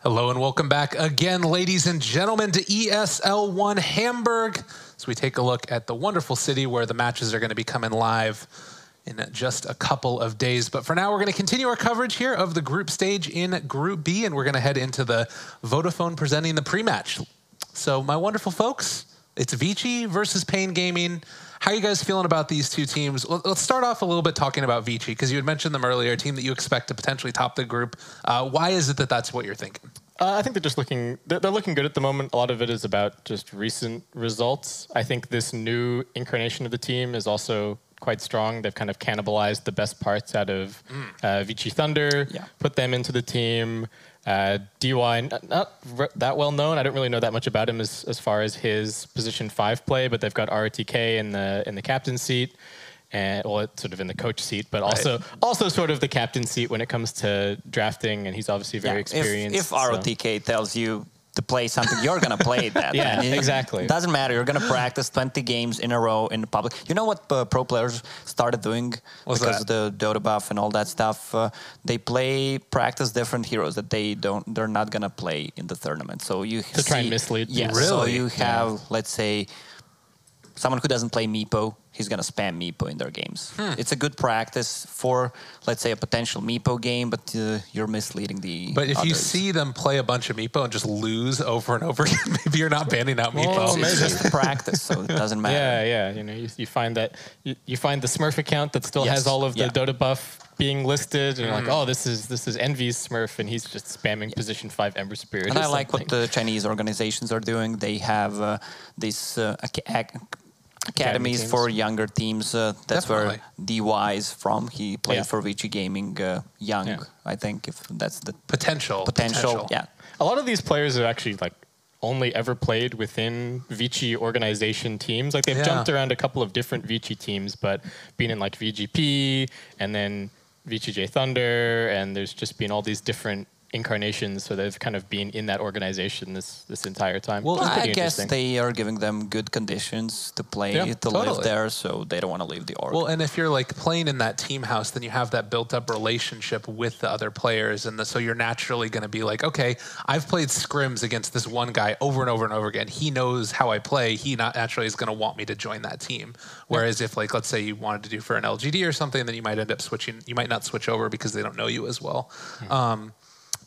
Hello and welcome back again, ladies and gentlemen, to ESL One Hamburg. So we take a look at the wonderful city where the matches are going to be coming live in just a couple of days. But for now, we're going to continue our coverage here of the group stage in Group B, and we're going to head into the Vodafone presenting the pre-match. So my wonderful folks, it's ViCi versus paiN Gaming. How are you guys feeling about these two teams? Let's start off a little bit talking about ViCi, because you had mentioned them earlier, a team that you expect to potentially top the group. Why is it that that's what you're thinking? I think they're just looking good at the moment. A lot of it is about just recent results. I think this new incarnation of the team is also quite strong. They've kind of cannibalized the best parts out of ViCi Thunder, put them into the team. DY, not that well known. I don't really know that much about him as far as his position 5 play, but they've got RTK in the captain seat, and well, it's sort of in the coach seat, but also sort of the captain seat when it comes to drafting, and he's obviously very experienced. If RTK tells you to play something, you're going to play that. Yeah, exactly. It doesn't matter. You're going to practice 20 games in a row in the public. You know what pro players started doing because of the Dota buff and all that stuff? They practice different heroes that they're not going to play in the tournament. So you try and mislead. Yes. Really? So you have, let's say, someone who doesn't play Meepo, he's going to spam Meepo in their games. It's a good practice for, let's say, a potential Meepo game, but you're misleading the But if others. you see them play a bunch of Meepo and just lose over and over again, maybe you're not banning out Meepo. Well, it's just a practice, so it doesn't matter. Yeah. You know, you find that you find the Smurf account that still has all of the Dota buff being listed, and you're like, oh, this is Envy's Smurf, and he's just spamming position 5 Ember Spirit. And I like what the Chinese organizations are doing. They have these academies for younger teams. That's where DY is from. He played for ViCi Gaming young, I think, if that's the Potential. Yeah. A lot of these players have actually only ever played within ViCi organization teams. Like they've jumped around a couple of different ViCi teams, but been in like VGP and then ViCi Thunder, and there's just been all these different incarnations, so they've kind of been in that organization this entire time. Well, I guess they are giving them good conditions to play, to live there, so they don't want to leave the org. Well, and if you're like playing in that team house, then you have that built-up relationship with the other players, and so you're naturally going to be like, okay, I've played scrims against this one guy over and over and over again. He knows how I play. He naturally is going to want me to join that team. Whereas if, like, let's say you wanted to do for an LGD or something, then you might end up switching. You might not switch over because they don't know you as well.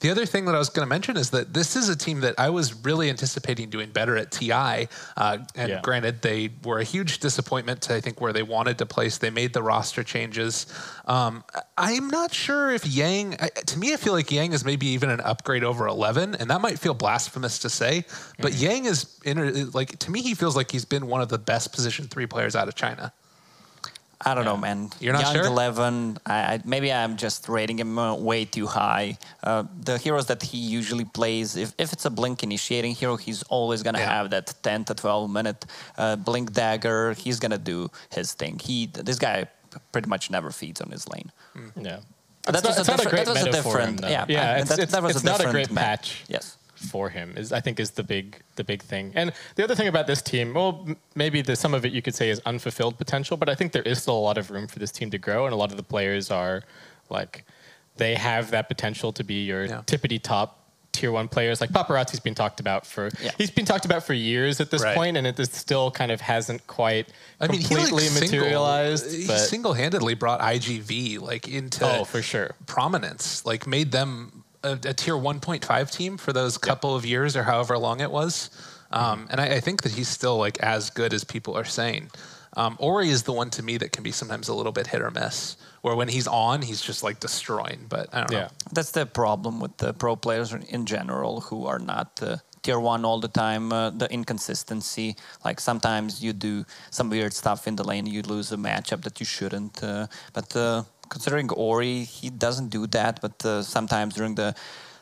The other thing that I was going to mention is that this is a team that I was really anticipating doing better at TI. And granted, they were a huge disappointment to, I think, where they wanted to place. They made the roster changes. I'm not sure if Yang, to me, I feel like Yang is maybe even an upgrade over 11, and that might feel blasphemous to say, but Yang is, to me, he feels like he's been one of the best position 3 players out of China. I don't know, man. You're not sure? 11, maybe I'm just rating him way too high. The heroes that he usually plays, if it's a Blink initiating hero, he's always going to have that 10 to 12 minute Blink Dagger. He's going to do his thing. This guy pretty much never feeds on his lane. Yeah. That was a great meta for him. It's not a great patch. Yes. For him I think is the big thing. And the other thing about this team, well, maybe some of it you could say is unfulfilled potential, but I think there is still a lot of room for this team to grow, and a lot of the players are they have that potential to be your tippity top tier 1 players. Like Paparazzi's been talked about he's been talked about for years at this point, and it still kind of hasn't quite completely materialized. He single-handedly brought IGV into for sure prominence, made them a tier 1.5 team for those couple of years or however long it was. And I think that he's still as good as people are saying. Ori is the one to me that can be sometimes a little bit hit or miss, where when he's on, he's just destroying, but I don't know. That's the problem with the pro players in general who are not tier 1 all the time, the inconsistency. Like sometimes you do some weird stuff in the lane, you lose a matchup that you shouldn't. Considering Ori, he doesn't do that, but sometimes during the,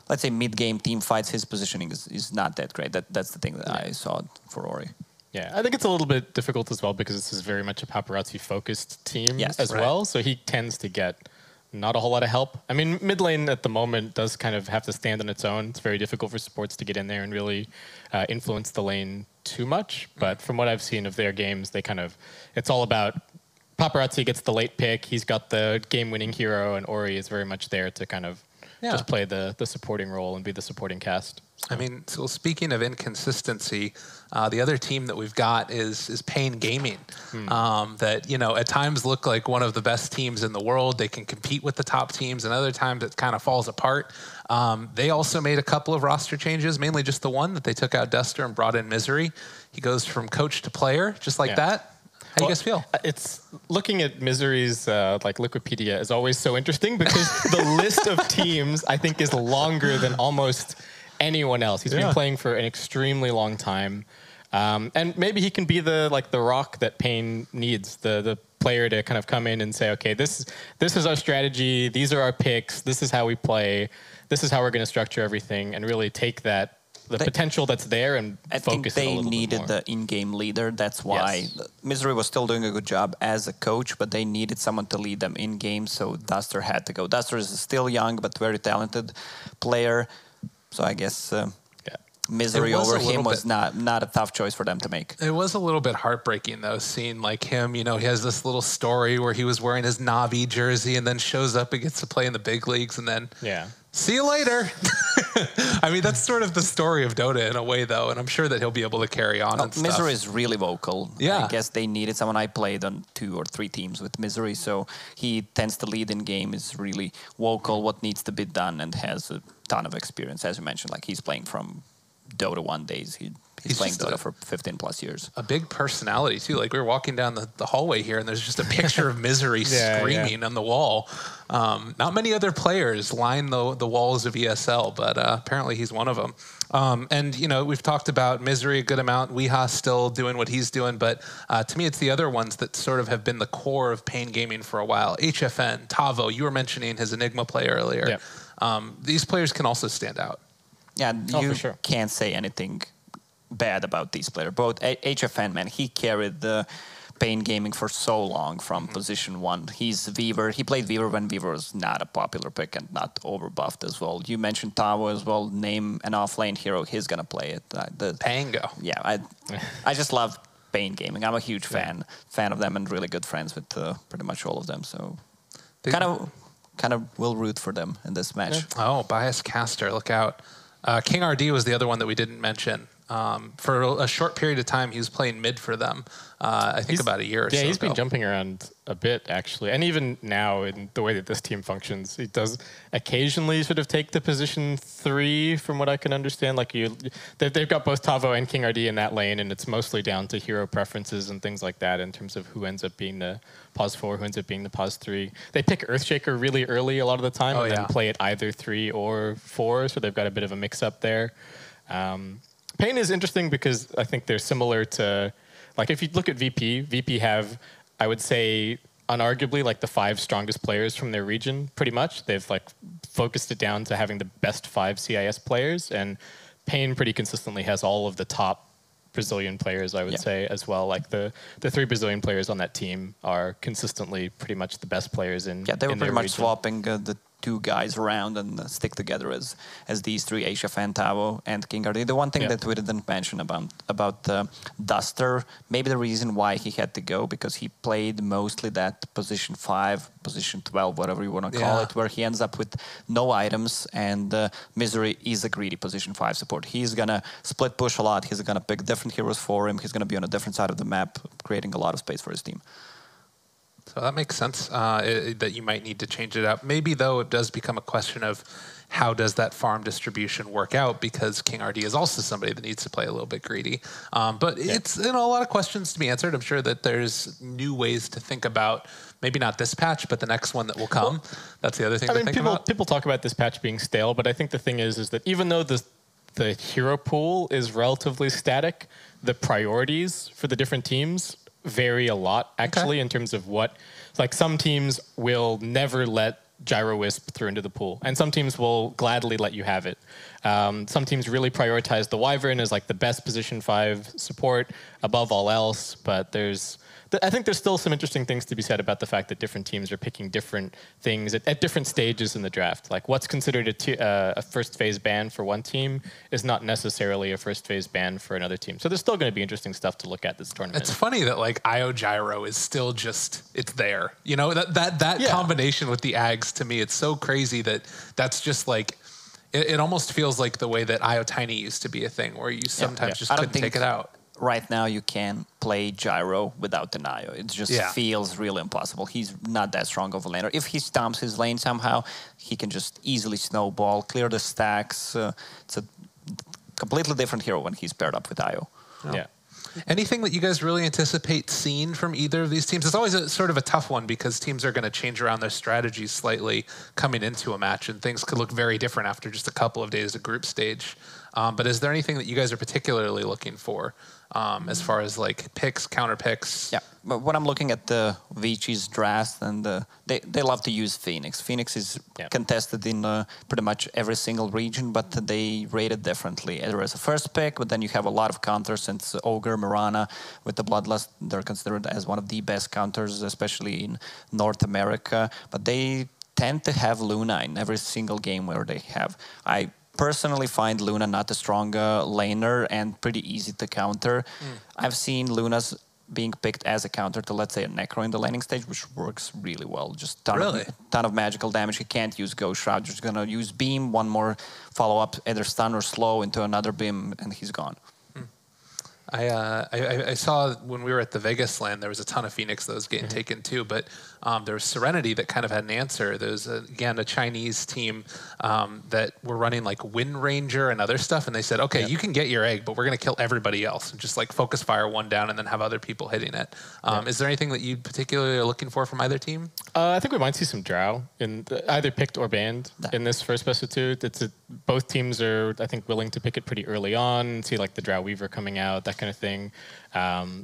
let's say, mid-game team fights, his positioning is not that great. That's the thing that I saw for Ori. Yeah, I think it's a little bit difficult as well because this is very much a paparazzi-focused team as well, so he tends to get not a whole lot of help. I mean, mid lane at the moment does kind of have to stand on its own. It's very difficult for supports to get in there and really influence the lane too much, but from what I've seen of their games, it's all about Paparazzi gets the late pick. He's got the game-winning hero, and Ori is very much there to kind of just play the supporting role and be the supporting cast. So. I mean, so speaking of inconsistency, the other team that we've got is paiN Gaming, that, you know, at times look like one of the best teams in the world. They can compete with the top teams, and other times it kind of falls apart. They also made a couple of roster changes, mainly just the one that they took out Duster and brought in Misery. He goes from coach to player, just like that. How do you guys feel? It's looking at Misery's like Wikipedia is always so interesting because the list of teams I think is longer than almost anyone else. He's been playing for an extremely long time, and maybe he can be the rock that paiN needs, the player to kind of come in and say, okay, this is our strategy, these are our picks, this is how we play, this is how we're going to structure everything, and really take the potential that's there and focus it a little bit more. I think they needed the in-game leader. That's why Misery was still doing a good job as a coach, but they needed someone to lead them in-game, so Duster had to go. Duster is still young, but very talented player, so I guess Misery over him was not a tough choice for them to make. It was a little bit heartbreaking, though, seeing like him, you know, he has this little story where he was wearing his Na'Vi jersey and then shows up and gets to play in the big leagues and then... see you later. I mean, that's sort of the story of Dota in a way, though, and I'm sure that he'll be able to carry on and stuff. Misery is really vocal. I guess they needed someone. I played on 2 or 3 teams with Misery, so he tends to lead in game, is really vocal, what needs to be done, and has a ton of experience. As you mentioned, like he's playing from Dota 1 days. He's playing Dota for 15 plus years. A big personality, too. Like, we were walking down the hallway here, and there's just a picture of Misery screaming on the wall. Not many other players line the walls of ESL, but apparently he's one of them. And, you know, we've talked about Misery a good amount. Weeha still doing what he's doing, but to me, it's the other ones that sort of have been the core of paiN Gaming for a while. HFN, Tavo, you were mentioning his Enigma play earlier. These players can also stand out. Yeah, you can't say anything bad about these players. Both HFN, man, he carried the paiN Gaming for so long from position 1. He's Weaver. He played Weaver when Weaver was not a popular pick and not overbuffed as well. You mentioned Tavo as well. Name an offlane hero. He's going to play it. Pango. Yeah, I just love paiN Gaming. I'm a huge fan of them and really good friends with pretty much all of them. So kind of will root for them in this match. Oh, biased caster. Look out. King RD was the other one that we didn't mention. For a short period of time, he was playing mid for them. I think about a year or so ago. Yeah, he's been jumping around a bit, actually. And even now, in the way that this team functions, he does occasionally sort of take the position 3, from what I can understand. Like they've got both Tavo and King RD in that lane, and it's mostly down to hero preferences and things like that in terms of who ends up being the pause 4, who ends up being the pause 3. They pick Earthshaker really early a lot of the time and then play it either 3 or 4, so they've got a bit of a mix-up there. paiN is interesting because I think they're similar to, like, if you look at VP have, I would say, unarguably, like, the 5 strongest players from their region, pretty much. They've, like, focused it down to having the best 5 CIS players, and paiN pretty consistently has all of the top Brazilian players, I would say, as well. Like, the 3 Brazilian players on that team are consistently pretty much the best players in they were pretty much region. swapping the 2 guys around and stick together as these 3, HFN, Tavo, and King RD. The one thing that we didn't mention about Duster, maybe the reason why he had to go, because he played mostly that position 5, position 12, whatever you want to call it, where he ends up with no items, and Misery is a greedy position 5 support. He's going to split push a lot. He's going to pick different heroes for him. He's going to be on a different side of the map, creating a lot of space for his team. So that makes sense that you might need to change it up. Maybe, though, it does become a question of how does that farm distribution work out, because King RD is also somebody that needs to play a little bit greedy. But it's a lot of questions to be answered. I'm sure that there's new ways to think about, maybe not this patch, but the next one that will come. That's the other thing to think about. People talk about this patch being stale, but I think the thing is that even though the hero pool is relatively static, the priorities for the different teams vary a lot, actually, in terms of what, like, some teams will never let Gyro Wisp through into the pool, and some teams will gladly let you have it. Some teams really prioritize the Wyvern as like the best position 5 support above all else, but I think there's still some interesting things to be said about the fact that different teams are picking different things at different stages in the draft. Like what's considered a first phase ban for one team is not necessarily a first phase ban for another team. So there's still going to be interesting stuff to look at this tournament. It's funny that like IO Gyro is still just, it's there. You know, that combination with the Ags, to me, it's so crazy that that's just like, it almost feels like the way that IO Tiny used to be a thing where you sometimes just couldn't take it out. Right now, you can play Gyro without Denayo. It just feels really impossible. He's not that strong of a laner. If he stomps his lane somehow, he can just easily snowball, clear the stacks. It's a completely different hero when he's paired up with IO. Yeah. Anything that you guys really anticipate seeing from either of these teams? It's always sort of a tough one because teams are going to change around their strategies slightly coming into a match, and things could look very different after just a couple of days of group stage. But is there anything that you guys are particularly looking for as far as like picks, counter picks? Yeah, but when I'm looking at the ViCi's draft, and they love to use Phoenix. Phoenix is contested in pretty much every single region, but they rate it differently. There is a first pick, but then you have a lot of counters, since Ogre, Mirana with the Bloodlust, they're considered as one of the best counters, especially in North America. But they tend to have Luna in every single game where they have. I personally find Luna not a strong laner and pretty easy to counter. I've seen Luna's being picked as a counter to, let's say, a Necro in the laning stage, which works really well. Just ton of magical damage. He can't use Ghost Shroud. Just going to use Beam, one more follow-up, either stun or slow into another Beam, and he's gone. I saw when we were at the Vegas LAN, there was a ton of Phoenix that was getting taken too, but there was Serenity that kind of had an answer. There was, again, a Chinese team that were running like Wind Ranger and other stuff, and they said, okay, you can get your egg, but we're going to kill everybody else, and just like focus fire one down and then have other people hitting it. Is there anything that you particularly are looking for from either team? I think we might see some Drow, either picked or banned in this first best of two. Both teams are, I think, willing to pick it pretty early on, see like the Drow Weaver coming out, that kind of thing.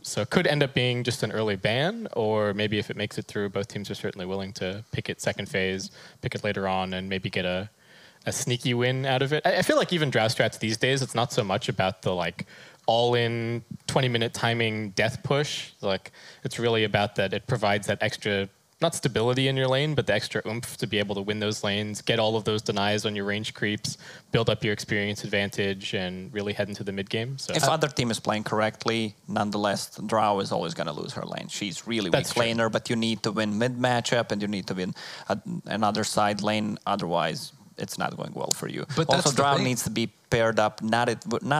So it could end up being just an early ban, or maybe if it makes it through, both teams are certainly willing to pick it second phase, pick it later on, and maybe get a sneaky win out of it. I feel like even Drow strats these days, it's not so much about the like all-in 20-minute timing death push. Like it's really about that it provides that extra, not stability in your lane, but the extra oomph to be able to win those lanes, get all of those denies on your range creeps, build up your experience advantage, and really head into the mid game. So if other team is playing correctly, nonetheless, Drow is always going to lose her lane. She's really weak laner, but you need to win mid matchup, and you need to win another side lane. Otherwise, it's not going well for you. But also, Drow needs to be paired up, not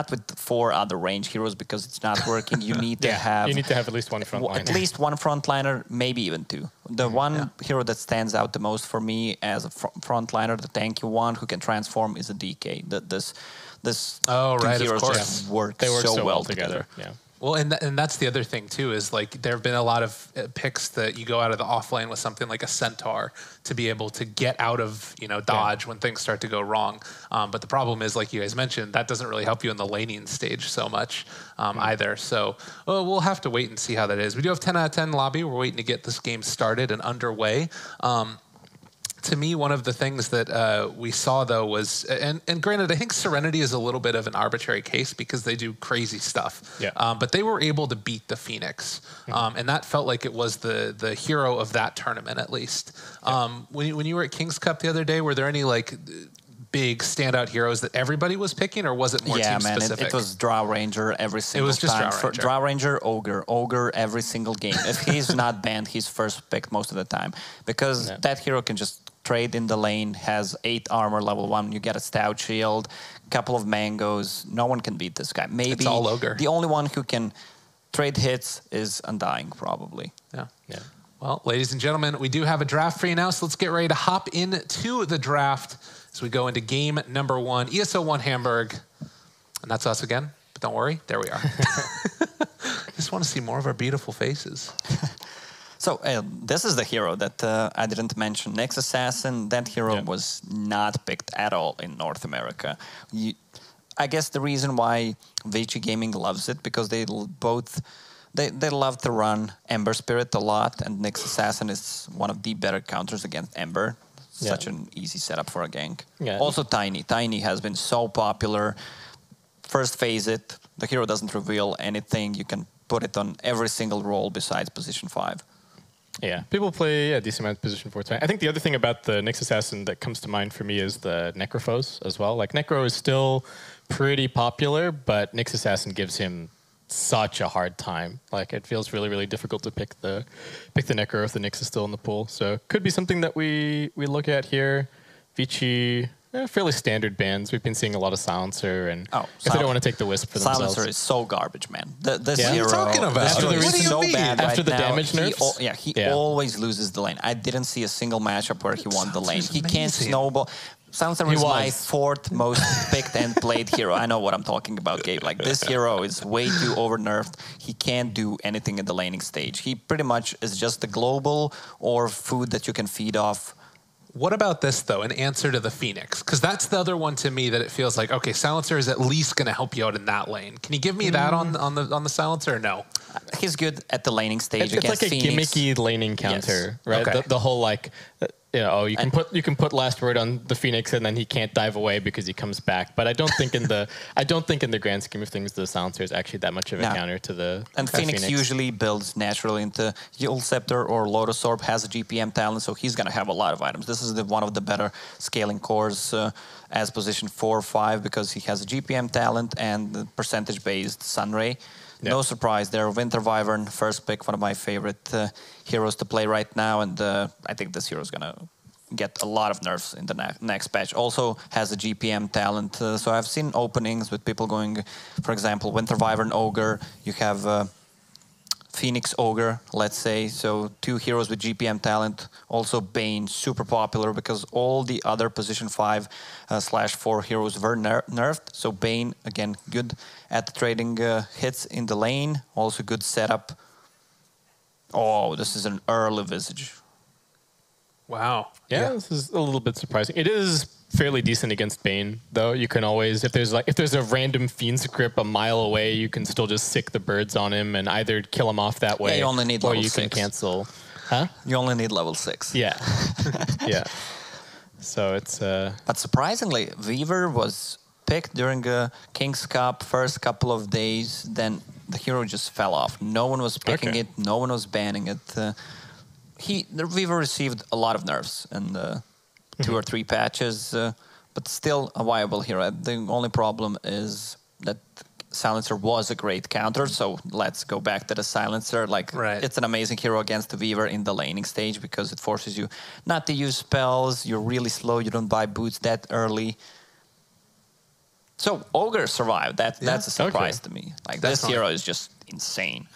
with 4 other range heroes, because it's not working. You need to have... You need to have at least one frontliner. At least one frontliner, maybe even 2. The one hero that stands out the most for me as a frontliner, the tanky one who can transform, is a DK. This two heroes just work so well together. Yeah. Well, and that's the other thing too, is like there have been a lot of picks that you go out of the offlane with something like a Centaur to be able to get out of, dodge when things start to go wrong. But the problem is, like you guys mentioned, that doesn't really help you in the laning stage so much either. So we'll have to wait and see how that is. We do have 10 out of 10 lobby. We're waiting to get this game started and underway. To me, one of the things that we saw, though, was, and granted, I think Serenity is a little bit of an arbitrary case because they do crazy stuff. Yeah. But they were able to beat the Phoenix. And that felt like it was the hero of that tournament, at least. When you were at King's Cup the other day, were there any, like, big standout heroes that everybody was picking, or was it more team specific? It was Drow Ranger every single time. It was just Drow Ranger. Drow Ranger, Ogre every single game. If he's not banned, he's first picked most of the time, because that hero can just trade in the lane, has 8 armor, level 1. You get a stout shield, couple of mangoes. No one can beat this guy. Maybe it's all Ogre. The only one who can trade hits is Undying, probably. Yeah. Well, ladies and gentlemen, we do have a draft for you now, so let's get ready to hop into the draft as we go into game number 1, ESL One Hamburg. And that's us again, but don't worry, there we are. Just want to see more of our beautiful faces. So this is the hero that I didn't mention. Next Assassin, that hero was not picked at all in North America. I guess the reason why ViCi Gaming loves it, because they love to run Ember Spirit a lot, and Nyx Assassin is one of the better counters against Ember. such an easy setup for a gank. Yeah. Also Tiny. Tiny has been so popular. First phase it, the hero doesn't reveal anything. You can put it on every single role besides position 5. Yeah, people play a decent amount of position 4 tonight. I think the other thing about the Nyx Assassin that comes to mind for me is the Necrophos as well. Like, Necro is still pretty popular, but Nyx Assassin gives him such a hard time. Like, it feels really, really difficult to pick the Necro if the Nyx is still in the pool. So could be something that we look at here. ViCi, fairly standard bans. We've been seeing a lot of Silencer, and if they don't want to take the Wisp for themselves. Silencer is so garbage, man. This What are you hero, talking about? this hero What do is you so mean? bad After right the now. damage nerfs? He always loses the lane. I didn't see a single matchup where he won the lane. He can't amazing. snowball. Silencer is my was. 4th most picked and played hero. I know what I'm talking about, Gabe. Like, this hero is way too over-nerfed. He can't do anything in the laning stage. He pretty much is just the global or food that you can feed off. What about this, though, in answer to the Phoenix? Because that's the other one to me that it feels like, okay, Silencer is at least going to help you out in that lane. Can you give me that on the Silencer or no? He's good at the laning stage It's against like a Phoenix. gimmicky laning counter, right? Okay. The whole like, you can put last word on the Phoenix and then he can't dive away because he comes back. But I don't think in the grand scheme of things the Silencer is actually that much of a counter to the And Phoenix usually builds naturally into Yule Scepter or Lotus Orb, has a GPM talent, so he's going to have a lot of items. This is one of the better scaling cores as position 4 or 5 because he has a GPM talent and the percentage-based Sunray. No surprise there. Winter Wyvern, first pick, one of my favorite heroes to play right now, and I think this hero is going to get a lot of nerfs in the next patch. Also has a GPM talent, so I've seen openings with people going, for example, Winter Wyvern Ogre, you have Phoenix Ogre, let's say, so 2 heroes with GPM talent. Also paiN, super popular because all the other position 5/4 heroes were nerfed. So paiN, again, good at trading hits in the lane. Also good setup. Oh, this is an early Visage. Wow. Yeah, this is a little bit surprising. It is fairly decent against paiN, though. You can always, if there's a random Fiend's Grip a mile away, you can still just sick the birds on him and either kill him off that way, Yeah, you only need or level you 6. can cancel. Huh? You only need level 6. Yeah. Yeah. So it's... But surprisingly, Weaver was picked during a King's Cup first couple of days, then the hero just fell off. No one was picking it, no one was banning it. The Weaver received a lot of nerfs in 2 or 3 patches, but still a viable hero. The only problem is that Silencer was a great counter, so let's go back to the Silencer. It's an amazing hero against the Weaver in the laning stage because it forces you not to use spells, you're really slow, you don't buy boots that early. So Ogre survived. That's a surprise to me. This hero is just insane.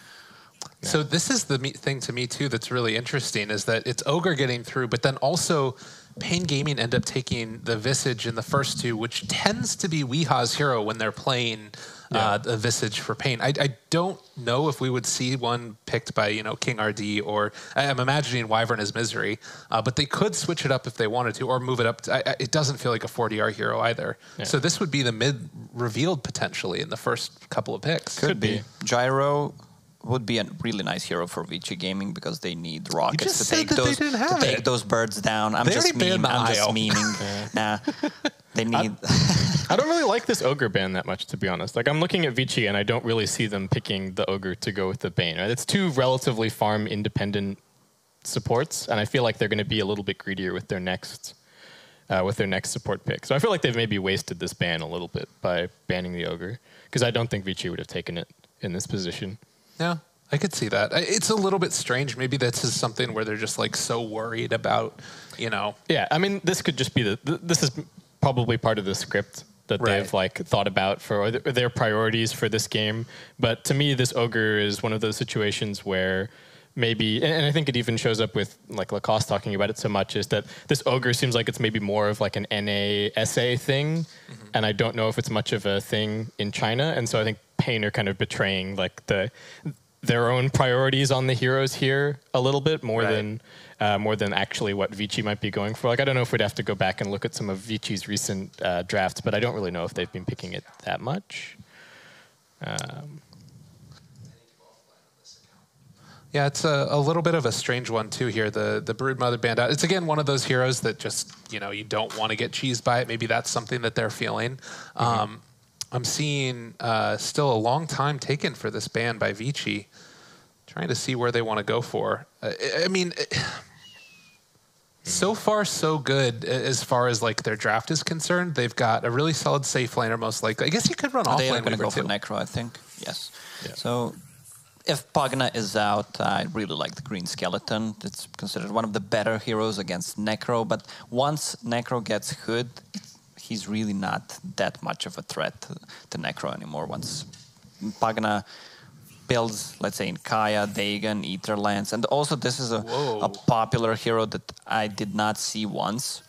Yeah. So this is the thing to me, too, that's really interesting, is that it's Ogre getting through, but then also paiN Gaming end up taking the Visage in the first 2, which tends to be Weeha's hero when they're playing the Visage for paiN. I don't know if we would see one picked by, King RD, or I'm imagining Wyvern as Misery, but they could switch it up if they wanted to, or move it up. It doesn't feel like a 4DR hero either. Yeah. So this would be the mid revealed potentially in the first couple of picks. Could be. Gyro would be a really nice hero for ViCi Gaming because they need rockets to take those birds down. I'm just memeing. Nah, they need... I don't really like this Ogre ban that much, to be honest. Like, I'm looking at ViCi and I don't really see them picking the Ogre to go with the paiN. Right? It's 2 relatively farm-independent supports, and I feel like they're going to be a little bit greedier with their next support pick. So I feel like they've maybe wasted this ban a little bit by banning the Ogre, because I don't think ViCi would have taken it in this position. Yeah, I could see that. It's a little bit strange. Maybe this is something where they're just so worried about, Yeah, I mean, this could just be this is probably part of the script that they've thought about for their priorities for this game. But to me, this Ogre is one of those situations where maybe, and I think it even shows up with Lacoste talking about it so much, is that this Ogre seems like it's maybe more of an NA SA thing, and I don't know if it's much of a thing in China. And so I think paiN are kind of betraying their own priorities on the heroes here a little bit more than actually what ViCi might be going for. I don't know if we'd have to go back and look at some of ViCi's recent drafts, but I don't really know if they've been picking it that much. Yeah, it's a little bit of a strange one too here. The Broodmother Bandit. It's again one of those heroes that just you don't want to get cheesed by it. Maybe that's something that they're feeling. I'm seeing still a long time taken for this ban by ViCi. Trying to see where they want to go for. I mean, so far so good as far as like their draft is concerned. They've got a really solid safe laner most likely. I guess you could run off lane. They're going to go too. for Necro, I think. Yes. Yeah. So if Pagna is out, I really like the Green Skeleton. It's considered one of the better heroes against Necro. But once Necro gets Hood, he's really not that much of a threat to Necro anymore. Once Pagna builds, let's say, in Kaya, Dagon, Etherlands, and also this is a popular hero that I did not see once.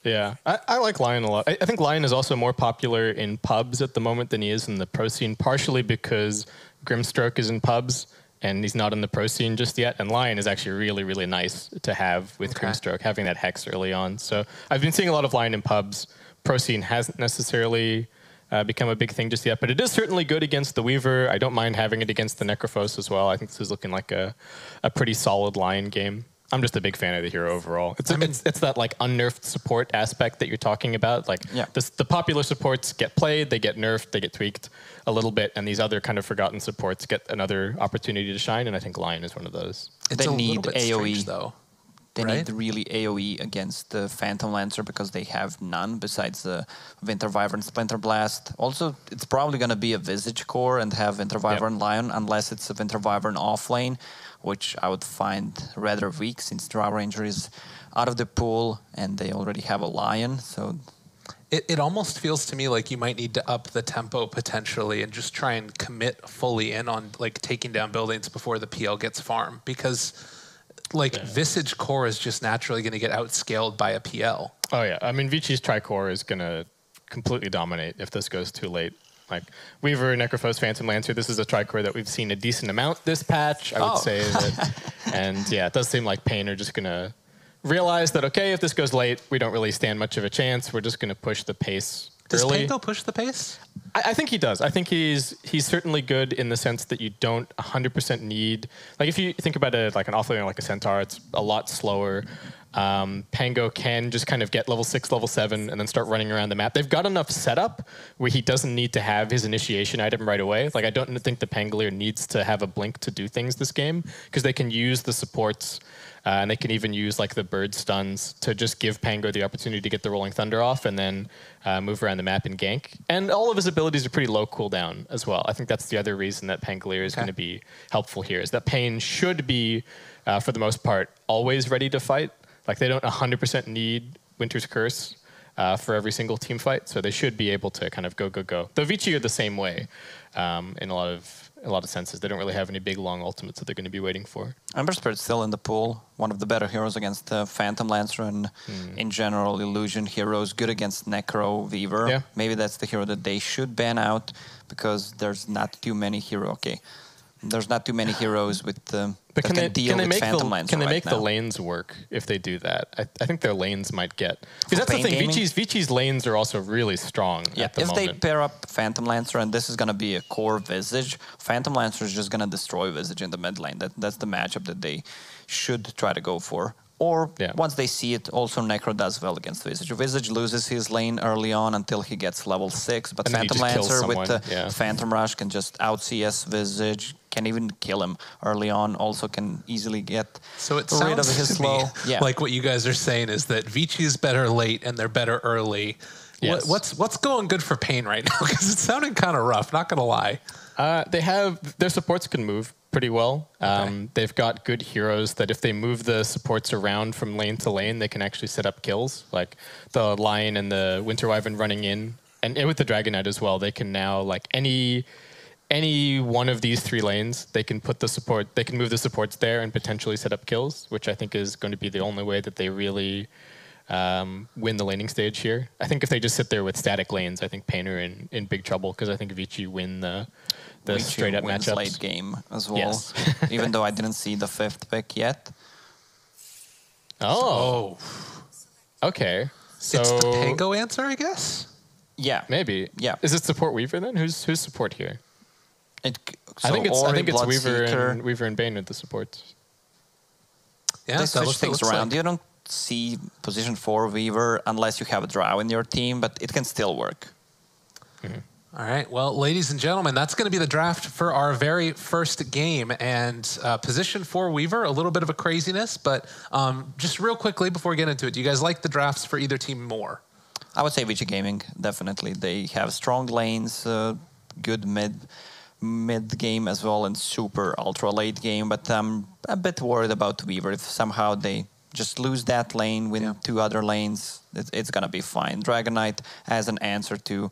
Yeah, I like Lion a lot. I think Lion is also more popular in pubs at the moment than he is in the pro scene, partially because Grimstroke is in pubs and he's not in the pro scene just yet. And Lion is actually really, really nice to have with Grimstroke, having that Hex early on. So I've been seeing a lot of Lion in pubs. Pro scene hasn't necessarily become a big thing just yet, but it is certainly good against the Weaver. I don't mind having it against the Necrophos as well. I think this is looking like a pretty solid Lion game. I'm just a big fan of the hero overall. It's that like unnerfed support aspect that you're talking about. Like the popular supports get played, they get nerfed, they get tweaked a little bit, and these other kind of forgotten supports get another opportunity to shine. And I think Lion is one of those. It's they a need little bit AOE strange, though. They need really AoE against the Phantom Lancer because they have none besides the Winter Wyvern Splinter Blast. Also, it's probably going to be a Visage core and have Winter Wyvern Lion unless it's a Winter Wyvern offlane, which I would find rather weak since Drow Ranger is out of the pool and they already have a Lion. So it almost feels to me like you might need to up the tempo potentially and just try and commit fully in on like taking down buildings before the PL gets farmed, because like Visage Core is just naturally going to get outscaled by a PL. Oh yeah, I mean ViCi's Tricore is going to completely dominate if this goes too late. Like Weaver, Necrophos, Phantom Lancer, this is a Tricore that we've seen a decent amount this patch, I would say. That, and yeah, it does seem like paiN are just going to realize that, okay, if this goes late, we don't really stand much of a chance. We're just going to push the pace Does early. paiN push the pace? I think he does. I think he's certainly good in the sense that you don't 100% need... Like if you think about it like an offlaner like a Centaur, it's a lot slower. Pango can just kind of get level 6, level 7, and then start running around the map. They've got enough setup where he doesn't need to have his initiation item right away. Like I don't think the Pangolier needs to have a blink to do things this game, because they can use the supports and they can even use like the bird stuns to just give Pango the opportunity to get the Rolling Thunder off and then move around the map and gank. And all of his abilities are pretty low cooldown as well. I think that's the other reason that Pangolier is going to be helpful here, is that paiN should be, for the most part, always ready to fight. Like they don't 100% need Winter's Curse for every single team fight, so they should be able to kind of go. Though ViCi are the same way in a lot of senses. They don't really have any big long ultimates that they're going to be waiting for. Ember Spirit's still in the pool, one of the better heroes against the Phantom Lancer and in general Illusion heroes, good against Necro Weaver. Yeah. Maybe that's the hero that they should ban out because there's not too many heroes. Okay. There's not too many heroes with but can they make Phantom Lancer can they make right the now. lanes work if they do that? I think their lanes might get, because that's the paiN thing. gaming? ViCi's lanes are also really strong at the if moment. they pair up Phantom Lancer, and this is going to be a core Visage, Phantom Lancer is just going to destroy Visage in the mid lane. That's the matchup that they should try to go for. Or once they see it, also Necro does well against Visage. Visage loses his lane early on until he gets level 6, but And then he Phantom just kills Lancer with the someone, Phantom Rush can just out-CS Visage, can even kill him early on, also can easily get So it rid of sounds his to slow. me like what you guys are saying is that ViCi is better late and they're better early. Yes. What's going good for paiN right now? Because it's sounding kind of rough, not going to lie. They have, their supports can move pretty well. They've got good heroes that if they move the supports around from lane to lane, they can actually set up kills. Like the Lion and the Winter Wyvern running in, and with the Dragon Knight as well, they can now, like any one of these 3 lanes, they can put the support, they can move the supports there and potentially set up kills, which I think is going to be the only way that they really win the laning stage here. I think if they just sit there with static lanes, I think paiN are in big trouble, because I think ViCi win the straight up matchups. late game as well. Yes. Even though I didn't see the 5th pick yet. Oh. Okay. So It's the Pango answer, I guess? Yeah. maybe. Yeah. Is it support Weaver then? Who's support here? So I think it's Bloodseeker. Weaver and baiN with the supports. Yeah, They that switch looks things around. You don't see position 4 Weaver unless you have a Drow in your team, but it can still work. All right. Well, ladies and gentlemen, that's going to be the draft for our very first game. And position 4 Weaver, a little bit of a craziness, but just real quickly before we get into it, do you guys like the drafts for either team more? I would say ViCi Gaming, definitely. They have strong lanes, good mid game as well, and super ultra late game. But I'm a bit worried about Weaver. If somehow they just lose that lane, win 2 other lanes, it's going to be fine. Dragon Knight as an answer to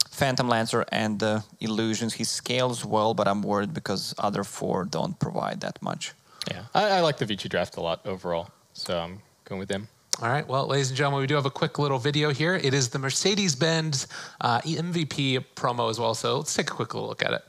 Phantom Lancer and Illusions. He scales well, but I'm worried because other 4 don't provide that much. Yeah, I like the ViCi draft a lot overall, so I'm going with them. All right. Well, ladies and gentlemen, we do have a quick little video here. It is the Mercedes-Benz MVP promo as well, so let's take a quick look at it.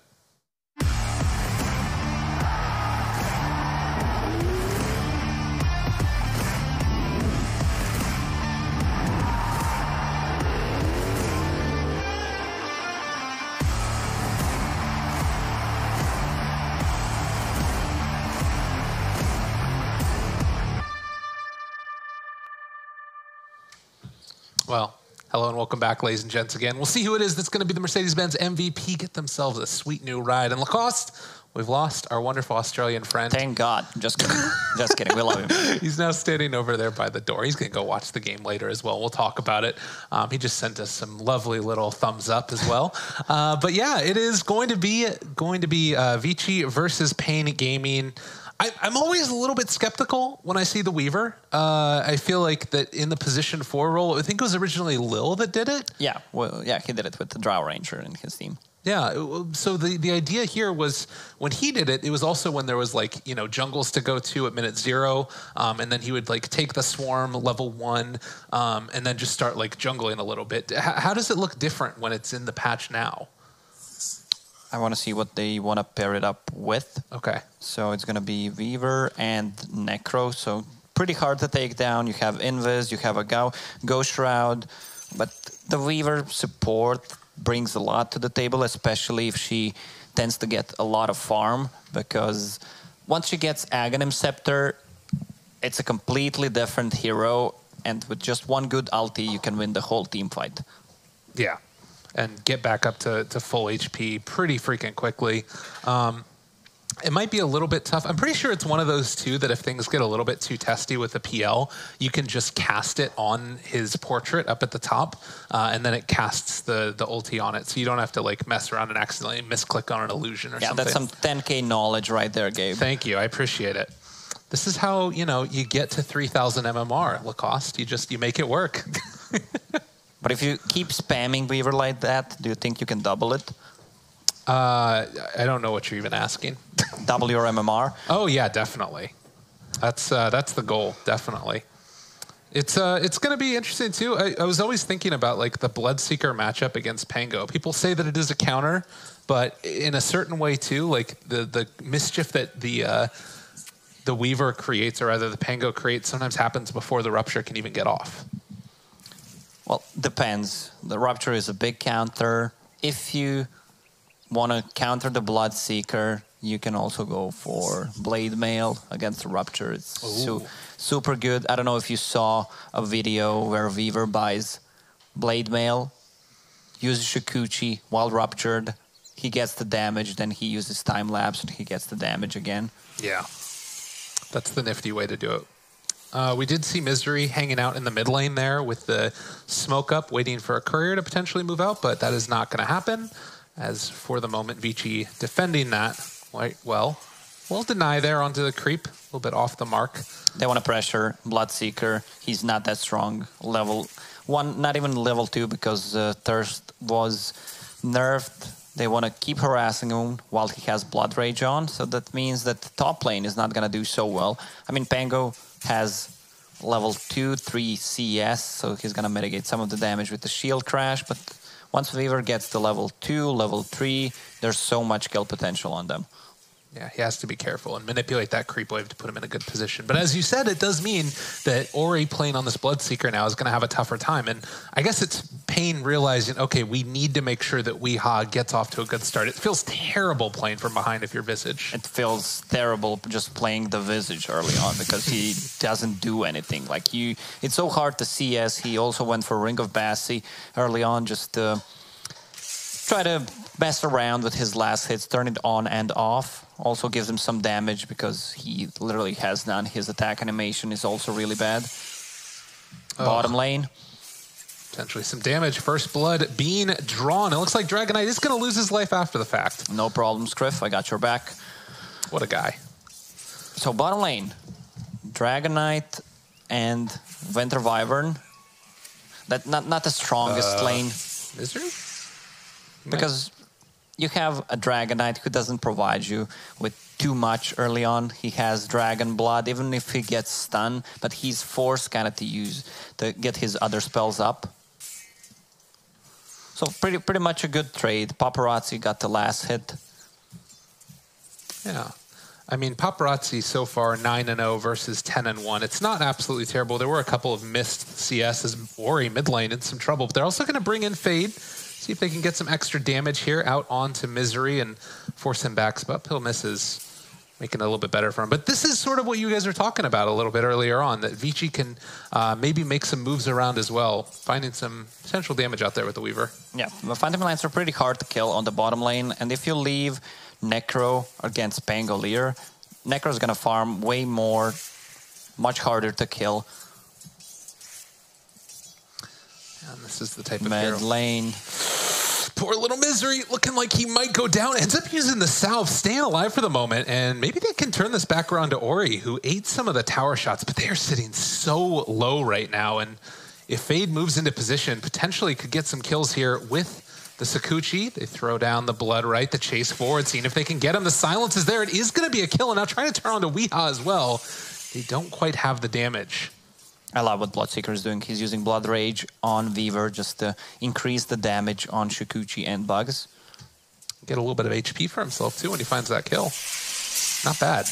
Well, hello and welcome back, ladies and gents, again. We'll see who it is that's going to be the Mercedes-Benz MVP, get themselves a sweet new ride. And Lacoste, we've lost our wonderful Australian friend. Thank God. Just kidding. Just kidding. We love him. He's now standing over there by the door. He's going to go watch the game later as well. We'll talk about it. He just sent us some lovely little thumbs up as well. But yeah, it is going to be ViCi versus paiN Gaming. I'm always a little bit skeptical when I see the Weaver. I feel like that in the position 4 role, I think it was originally Lil that did it. Yeah, well, yeah, he did it with the Drow Ranger in his team. Yeah, so the idea here was when he did it, it was also when there was like, you know, jungles to go to at minute 0, and then he would like take the swarm level 1, and then just start like jungling a little bit. How does it look different when it's in the patch now? I want to see what they want to pair it up with. Okay. So it's going to be Weaver and Necro. So pretty hard to take down. You have Invis, you have a Ghost Shroud. But the Weaver support brings a lot to the table, especially if she tends to get a lot of farm. Because once she gets Aghanim Scepter, it's a completely different hero. And with just one good ulti, you can win the whole team fight. Yeah. And get back up to full HP pretty freaking quickly. It might be a little bit tough. I'm pretty sure it's one of those two that if things get a little bit too testy with the PL, you can just cast it on his portrait up at the top, and then it casts the ulti on it. So you don't have to like mess around and accidentally misclick on an illusion or something. Yeah, that's some 10K knowledge right there, Gabe. Thank you. I appreciate it. This is how, you know, you get to 3,000 MMR, Lacoste. You make it work. But if you keep spamming Weaver like that, do you think you can double it? I don't know what you're even asking. Double your MMR? Oh yeah, definitely. That's the goal, definitely. It's going to be interesting too. I was always thinking about like the Bloodseeker matchup against Pango. People say that it is a counter, but in a certain way too, like the mischief that the Weaver creates, or rather the Pango creates, sometimes happens before the Rupture can even get off. Well, depends. The Rupture is a big counter. If you want to counter the Bloodseeker, you can also go for Blade Mail against the Rupture. It's super good. I don't know if you saw a video where Weaver buys Blade Mail, uses Shikuchi while Ruptured. He gets the damage, then he uses Time Lapse and he gets the damage again. Yeah, that's the nifty way to do it. We did see Misery hanging out in the mid lane there with the smoke up, waiting for a courier to potentially move out, but that is not going to happen. As for the moment, ViCi defending that quite well. We'll deny there onto the creep, a little bit off the mark. They want to pressure Bloodseeker. He's not that strong. Level 1, not even level 2, because Thirst was nerfed. They want to keep harassing him while he has Blood Rage on, so that means that the top lane is not going to do so well. I mean, Pango has level 2, 3 CS, so he's going to mitigate some of the damage with the shield crash, but once Weaver gets to level 2, level 3, there's so much kill potential on them. Yeah, he has to be careful and manipulate that creep wave to put him in a good position. But as you said, it does mean that Ori playing on this Bloodseeker now is going to have a tougher time. And I guess it's paiN realizing, okay, we need to make sure that Weehaw gets off to a good start. It feels terrible playing from behind if you're Visage. It feels terrible just playing the Visage early on because he doesn't do anything. Like it's so hard to see, as he also went for Ring of Bassi early on, just try to mess around with his last hits, turn it on and off. Also gives him some damage because he literally has none. His attack animation is also really bad. Bottom lane. Potentially some damage. First blood being drawn. It looks like Dragonite is going to lose his life after the fact. No problems, Griff. I got your back. What a guy. So bottom lane, Dragonite and Winter Wyvern. That not the strongest lane. Misery? Because you have a Dragonite who doesn't provide you with too much early on. He has Dragon Blood, even if he gets stunned, but he's forced kind of to get his other spells up. So pretty much a good trade. Paparazzi got the last hit. Yeah. I mean, Paparazzi so far 9-0 versus 10-1. It's not absolutely terrible. There were a couple of missed CSs. Ori mid lane in some trouble, but they're also going to bring in Fade. See if they can get some extra damage here out onto Misery and force him back. But Uphill misses, making it a little bit better for him. But this is sort of what you guys were talking about a little bit earlier on, that ViCi can maybe make some moves around as well, finding some potential damage out there with the Weaver. Yeah, the Phantom Lines are pretty hard to kill on the bottom lane, and if you leave Necro against Pangolier, Necro is going to farm way more, much harder to kill. And this is the type of mid hero. lane. Poor little Misery, looking like he might go down. Ends up using the Salve, staying alive for the moment, and maybe they can turn this back around to Ori, who ate some of the tower shots, but they are sitting so low right now, and if Fade moves into position, potentially could get some kills here with the Sakuchi. They throw down the Blood Right, the chase forward, seeing if they can get him. The silence is there. It is going to be a kill, and now trying to turn on to Weehaw as well. They don't quite have the damage. I love what Bloodseeker is doing. He's using Blood Rage on Weaver just to increase the damage on Sakuchi and Bugs. Get a little bit of HP for himself, too, when he finds that kill. Not bad.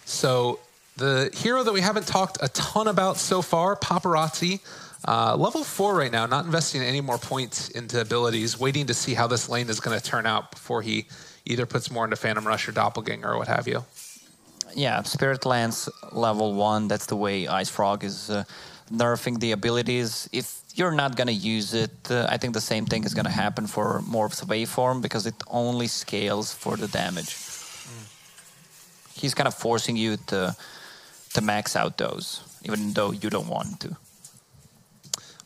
So the hero that we haven't talked a ton about so far, Paparazzi, level 4 right now, not investing any more points into abilities, waiting to see how this lane is going to turn out before he either puts more into Phantom Rush or Doppelganger or what have you. Yeah, Spirit Lance level 1, that's the way Ice Frog is nerfing the abilities. If you're not going to use it, I think the same thing is going to happen for Morph's Waveform because it only scales for the damage. He's kind of forcing you to max out those, even though you don't want to.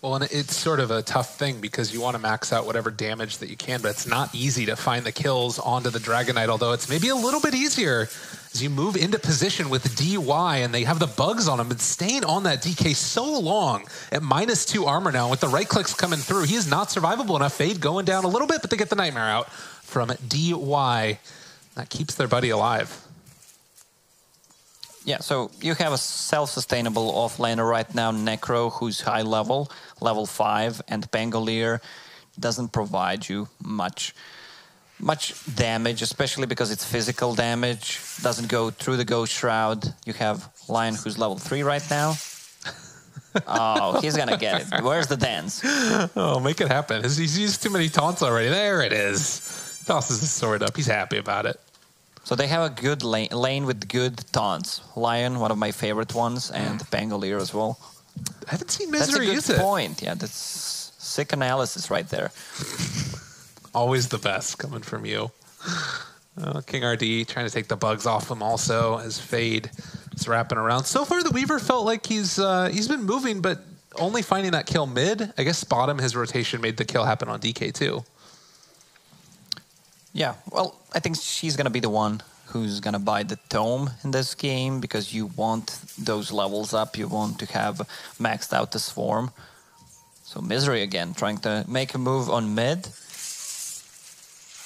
Well, and it's sort of a tough thing because you want to max out whatever damage that you can, but it's not easy to find the kills onto the Dragonite, although it's maybe a little bit easier as you move into position with DY and they have the bugs on him and staying on that DK so long at -2 armor now. With the right clicks coming through, he is not survivable enough. Fade going down a little bit, but they get the Nightmare out from DY. That keeps their buddy alive. Yeah, so you have a self-sustainable offlaner right now, Necro, who's high level, level 5, and Pangolier doesn't provide you much damage, especially because it's physical damage, doesn't go through the Ghost Shroud. You have Lion, who's level 3 right now. Oh, he's gonna get it. Where's the dance? Oh, make it happen. He's used too many taunts already. There it is. Tosses his sword up. He's happy about it. So they have a good lane with good taunts. Lion, one of my favorite ones, and Pangolier as well. I haven't seen Misery use it. That's a good point. Yeah, that's sick analysis right there. Always the best coming from you. King RD trying to take the bugs off him also as Fade is wrapping around. So far, the Weaver felt like he's been moving, but only finding that kill mid. I guess bottom, his rotation made the kill happen on DK too. Yeah, well, I think she's going to be the one who's going to buy the tome in this game because you want those levels up. You want to have maxed out the Swarm. So Misery again, trying to make a move on mid.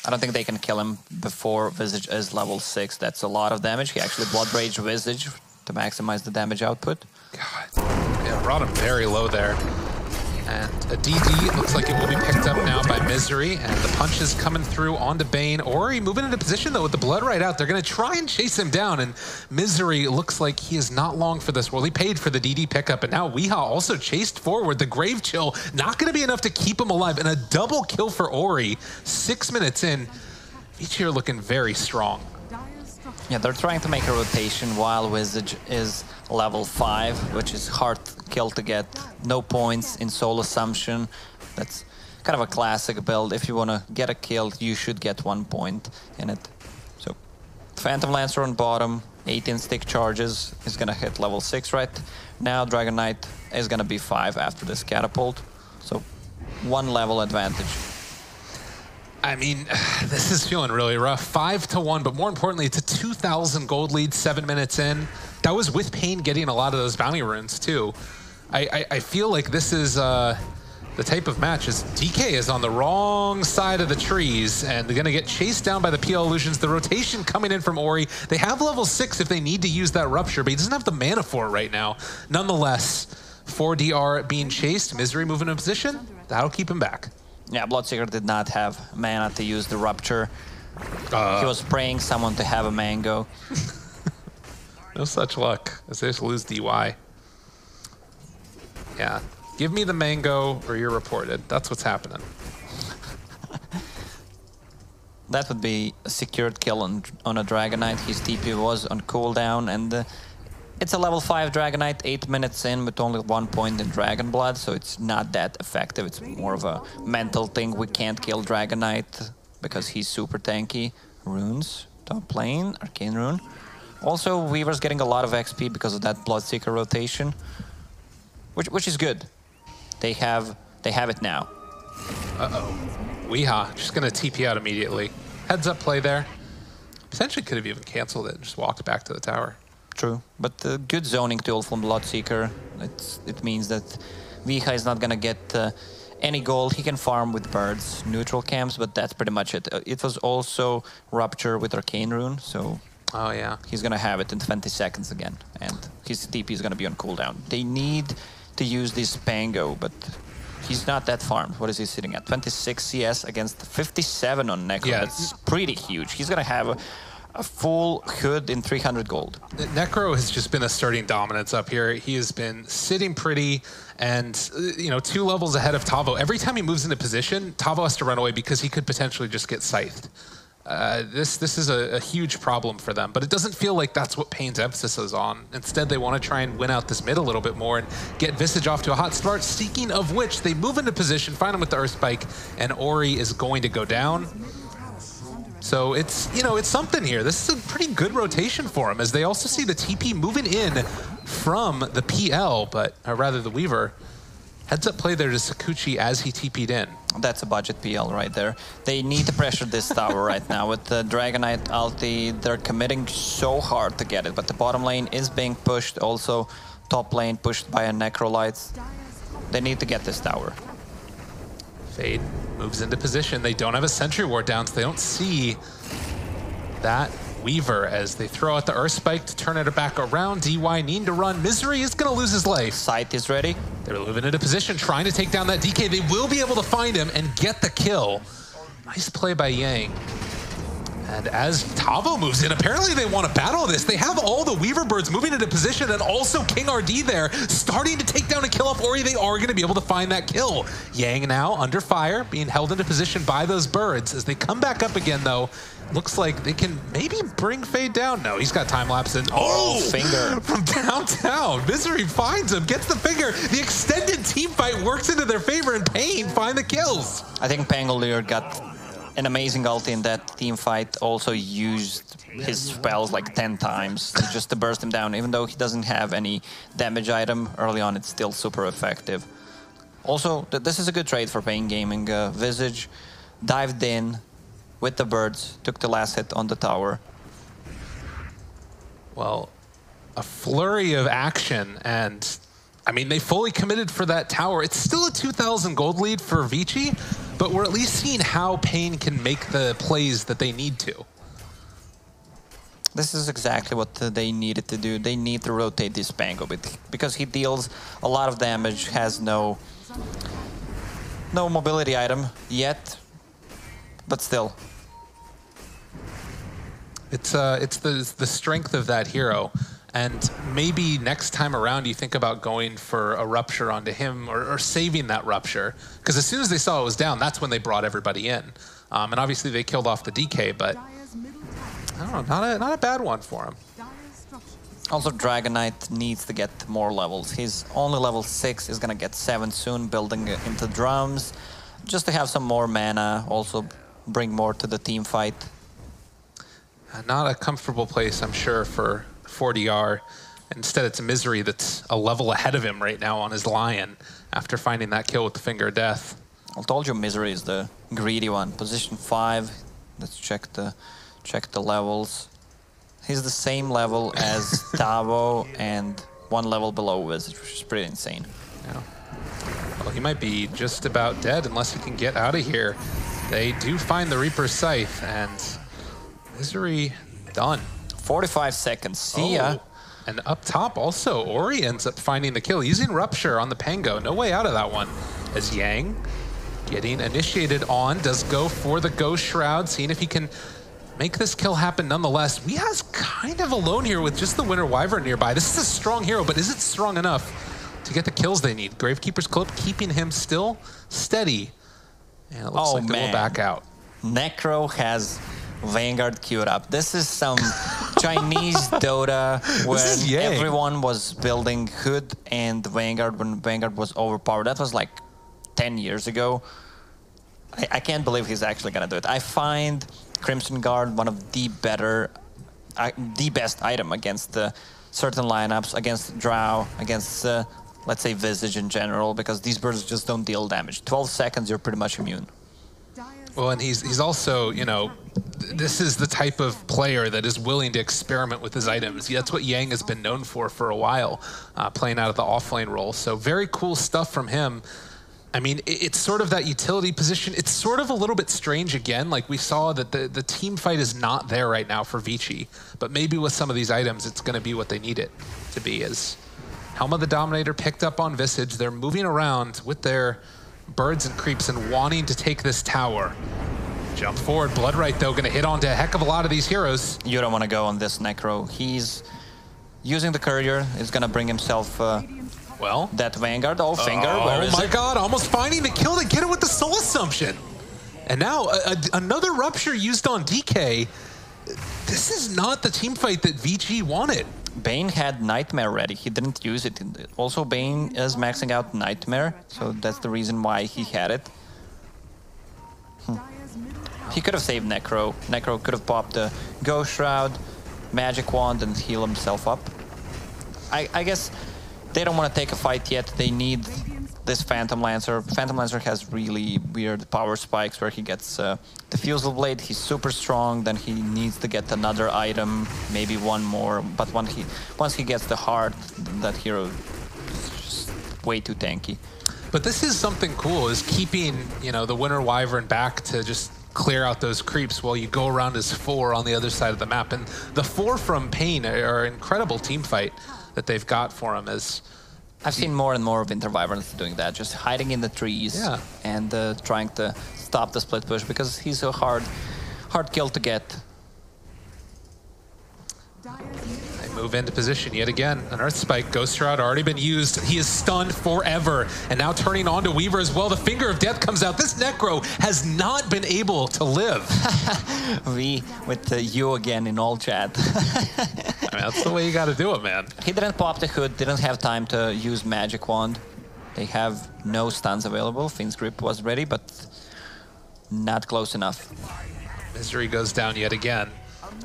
I don't think they can kill him before Visage is level 6. That's a lot of damage. He actually Blood Rage Visage to maximize the damage output. God, yeah, brought him very low there. And a DD looks like it will be picked up now by Misery, and the punch is coming through onto paiN. Ori moving into position though with the blood right out. They're gonna try and chase him down, and Misery looks like he is not long for this. Well, he paid for the DD pickup, and now Weehaw also chased forward. The Grave Chill not gonna be enough to keep him alive, and a double kill for Ori. 6 minutes in, ViCi are looking very strong. Yeah, they're trying to make a rotation while ViCi is level 5, which is hard kill to get. No points in Soul Assumption. That's kind of a classic build. If you want to get a kill, you should get 1 point in it. So, Phantom Lancer on bottom, 18 stick charges, is going to hit level 6 right now. Dragon Knight is going to be 5 after this catapult. So, 1 level advantage. I mean, this is feeling really rough. 5-1, but more importantly, it's a 2,000 gold lead 7 minutes in. That was with paiN getting a lot of those bounty runes too. I feel like this is the type of match is DK is on the wrong side of the trees and they're gonna get chased down by the PL Illusions. The rotation coming in from Ori. They have level 6 if they need to use that Rupture, but he doesn't have the mana for it right now. Nonetheless, 4DR being chased, Misery moving in position, that'll keep him back. Yeah, Bloodseeker did not have mana to use the Rupture. He was praying someone to have a mango. No such luck, as they just lose DY. Yeah, give me the mango or you're reported. That's what's happening. That would be a secured kill on a Dragon Knight. His TP was on cooldown, and it's a level 5 Dragon Knight, 8 minutes in with only 1 point in Dragon Blood, so it's not that effective. It's more of a mental thing. We can't kill Dragon Knight because he's super tanky. Runes, top lane, Arcane Rune. Also, Weaver's getting a lot of XP because of that Bloodseeker rotation, which is good. They have it now. Uh-oh. Weehaw just gonna TP out immediately. Heads up play there. Potentially could have even canceled it and just walked back to the tower. True, but good zoning tool from Bloodseeker. It means that ViCi is not gonna get any gold. He can farm with birds, neutral camps, but that's pretty much it. It was also Rupture with Arcane Rune, so oh yeah, he's gonna have it in 20 seconds again, and his TP is gonna be on cooldown. They need to use this Pango, but he's not that farmed. What is he sitting at? 26 CS against 57 on Necro. Yeah. That's pretty huge. He's gonna have a full hood in 300 gold. Necro has just been asserting dominance up here. He has been sitting pretty and, 2 levels ahead of Tavo. Every time he moves into position, Tavo has to run away because he could potentially just get scythed. This is a huge problem for them, but it doesn't feel like that's what paiN's emphasis is on. Instead, they want to try and win out this mid a little bit more and get ViCi off to a hot start, speaking of which, they move into position, find him with the Earth Spike, and Ori is going to go down. So it's something here. This is a pretty good rotation for him, as they also see the TP moving in from the PL, but rather the Weaver. Heads up play there to Sakuchi as he TP'd in. That's a budget PL right there. They need to pressure this tower right now. With the Dragon Knight ulti, they're committing so hard to get it, but the bottom lane is being pushed. Also, top lane pushed by a Necrolites. They need to get this tower. Fade moves into position. They don't have a Sentry Ward down, so they don't see that Weaver as they throw out the Earth Spike to turn it back around. DY needing to run. Misery is going to lose his life. Scythe is ready. They're moving into position, trying to take down that DK. They will be able to find him and get the kill. Nice play by Yang. And as Tavo moves in, apparently they want to battle this. They have all the Weaver birds moving into position and also King RD there, starting to take down and kill off Ori. They are going to be able to find that kill. Yang now under fire, being held into position by those birds. As they come back up again, though, looks like they can maybe bring Fade down. No, he's got time lapse in. Oh, finger from downtown. Misery finds him, gets the finger. The extended team fight works into their favor, and paiN find the kills. I think Pangolier got an amazing ulti in that team fight. Also used his spells like 10 times just to burst him down. Even though he doesn't have any damage item early on, it's still super effective. Also, this is a good trade for paiN Gaming. ViCi dived in with the birds, took the last hit on the tower. Well, a flurry of action, and I mean, they fully committed for that tower. It's still a 2,000 gold lead for ViCi, but we're at least seeing how paiN can make the plays that they need to. This is exactly what they needed to do. They need to rotate this Pango because he deals a lot of damage, has no mobility item yet, but still. It's the strength of that hero. And maybe next time around you think about going for a Rupture onto him or saving that Rupture. Because as soon as they saw it was down, that's when they brought everybody in. And obviously they killed off the DK, but I don't know, not a bad one for him. Also, Dragon Knight needs to get more levels. He's only level 6, is gonna get 7 soon, building into drums. Just to have some more mana, also bring more to the team fight. Not a comfortable place, I'm sure, for 4DR. Instead, it's Misery that's a level ahead of him right now on his Lion after finding that kill with the Finger of Death. I told you Misery is the greedy one. Position 5. Let's check the levels. He's the same level as Tavo and 1 level below Wiz, which is pretty insane. Yeah. Well, he might be just about dead unless he can get out of here. They do find the Reaper's Scythe, and Misery done. 45 seconds. See ya. And up top also, Ori ends up finding the kill, using Rupture on the Pango. No way out of that one. As Yang, getting initiated on, does go for the Ghost Shroud, seeing if he can make this kill happen nonetheless. Vi's kind of alone here with just the Winter Wyvern nearby. This is a strong hero, but is it strong enough to get the kills they need? Gravekeeper's Clip keeping him still steady. And it looks like they will back out. Necro has Vanguard queued up. This is some Chinese Dota when everyone was building Hood and Vanguard when Vanguard was overpowered. That was like 10 years ago. I can't believe he's actually gonna do it. I find Crimson Guard one of the best item against certain lineups, against Drow, against let's say Visage in general, because these birds just don't deal damage. 12 seconds, you're pretty much immune. Well, and he's also, you know, this is the type of player that is willing to experiment with his items. That's what Yang has been known for a while, playing out of the offlane role. So very cool stuff from him. I mean, it's sort of that utility position. It's sort of a little bit strange again. Like we saw that the team fight is not there right now for ViCi, but maybe with some of these items, it's going to be what they need it to be. As Helm of the Dominator picked up on Visage, they're moving around with their birds and creeps and wanting to take this tower. Jump forward. Bloodright, though, going to hit onto a heck of a lot of these heroes. You don't want to go on this Necro. He's using the Courier. He's going to bring himself that Vanguard. Oh, Finger. Where is it? Oh, my God. Almost finding the kill to get it with the Soul Assumption. And now another Rupture used on DK. This is not the team fight that ViCi wanted. paiN had Nightmare ready. He didn't use it. Also, paiN is maxing out Nightmare, so that's the reason why he had it. He could have saved Necro. Necro could have popped the Ghost Shroud, Magic Wand, and heal himself up. I guess they don't want to take a fight yet. They need this Phantom Lancer. Phantom Lancer has really weird power spikes where he gets the Fusel Blade. He's super strong. Then he needs to get another item, maybe one more. But once he gets the heart, that hero is just way too tanky. But this is something cool, is keeping, you know, the Winter Wyvern back to just clear out those creeps while you go around as 4 on the other side of the map. And the 4 from paiN are an incredible team fight that they've got for him. As I've seen more and more Winter Wyverns doing that, just hiding in the trees and trying to stop the split push, because he's a hard kill to get. They move into position yet again. An Earth Spike, Ghost Shroud already been used. He is stunned forever. And now turning on to Weaver as well. The Finger of Death comes out. This Necro has not been able to live. We with you again in all chat. I mean, that's the way you got to do it, man. He didn't pop the Hood, didn't have time to use Magic Wand. They have no stuns available. Finn's Grip was ready, but not close enough. Misery goes down yet again,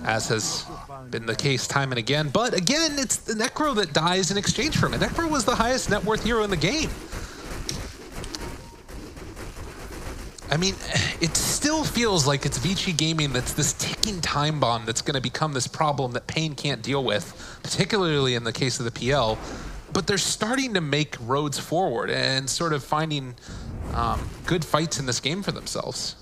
as has been the case time and again. But again, it's the Necro that dies in exchange for him. Necro was the highest net worth hero in the game. I mean, it still feels like it's ViCi Gaming that's this ticking time bomb that's going to become this problem that paiN can't deal with, particularly in the case of the PL. But they're starting to make roads forward and sort of finding good fights in this game for themselves.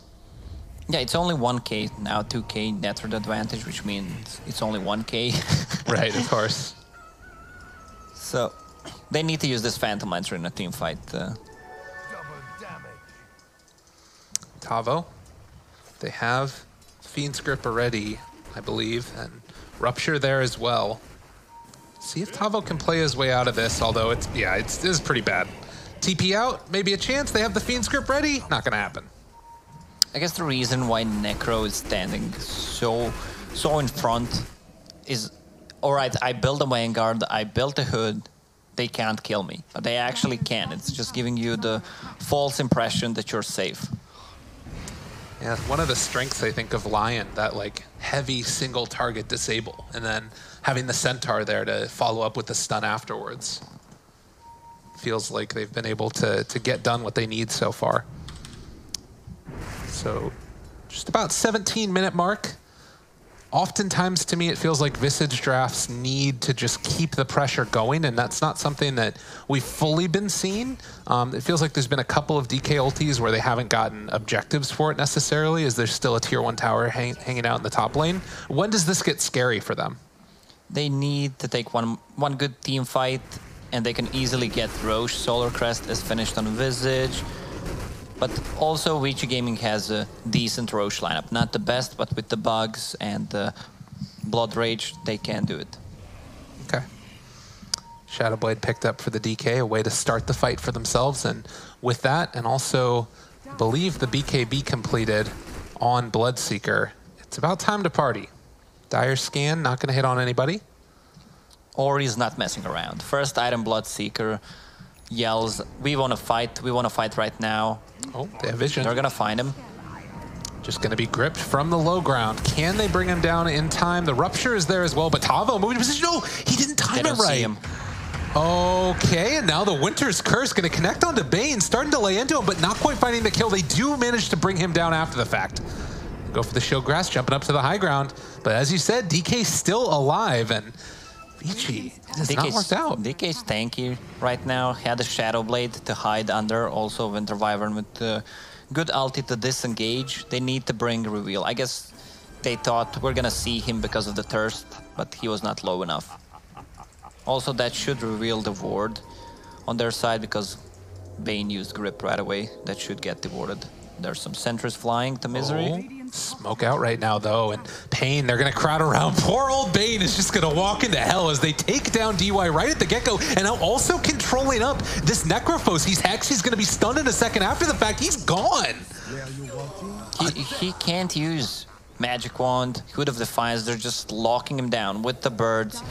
Yeah, it's only 1k now, 2k net worth advantage, which means it's only 1k. Right, of course. So they need to use this Phantom Lancer in a team fight. Tavo, they have Fiend's Grip already, I believe, and Rupture there as well. See if Tavo can play his way out of this, although it is pretty bad. TP out, maybe a chance. They have the Fiend's Grip ready. Not gonna happen. I guess the reason why Necro is standing so in front is, all right, I built a Vanguard, I built a Hood, they can't kill me. But they actually can. It's just giving you the false impression that you're safe. Yeah, one of the strengths, I think, of Lion, that like heavy single target disable, and then having the Centaur there to follow up with the stun afterwards. Feels like they've been able to get done what they need so far. So just about 17-minute mark. Oftentimes to me it feels like Visage drafts need to just keep the pressure going, and that's not something that we've fully been seeing. It feels like there's been a couple of DK ultis where they haven't gotten objectives for it necessarily, as there's still a tier 1 tower hanging out in the top lane. When does this get scary for them? They need to take one good team fight, and they can easily get Roche. Solar Crest is finished on Visage. But also, ViCi Gaming has a decent Roche lineup. Not the best, but with the bugs and the Blood Rage, they can do it. Okay. Shadowblade picked up for the DK, a way to start the fight for themselves. And with that, and also, I believe the BKB completed on Bloodseeker, it's about time to party. Dire Scan, not going to hit on anybody. Or he's not messing around. First item, Bloodseeker yells, we want to fight right now. Oh, they have vision. They're gonna find him. Just gonna be gripped from the low ground. Can they bring him down in time? The Rupture is there as well, but Tavo moving to position. No, he didn't time it right. Okay, and now the Winter's Curse gonna connect onto paiN, starting to lay into him, but not quite finding the kill. They do manage to bring him down after the fact. Go for the Shield Grass, jumping up to the high ground. But as you said, DK's still alive, and ViCi, it has not worked out. DK's tanky right now. Had a Shadow Blade to hide under. Also Winter Wyvern with good ulti to disengage. They need to bring Reveal. I guess they thought we're gonna see him because of the Thirst, but he was not low enough. Also, that should reveal the ward on their side because paiN used Grip right away. That should get the warded. There's some sentries flying to Misery. Oh, smoke out right now, though, and paiN, they're going to crowd around. Poor old paiN is just going to walk into hell as they take down DY right at the get-go, and now also controlling up this Necrophos. He's Hex, he's going to be stunned in a second after the fact. He's gone. He can't use Magic Wand, Hood of Defiance. They're just locking him down with the birds.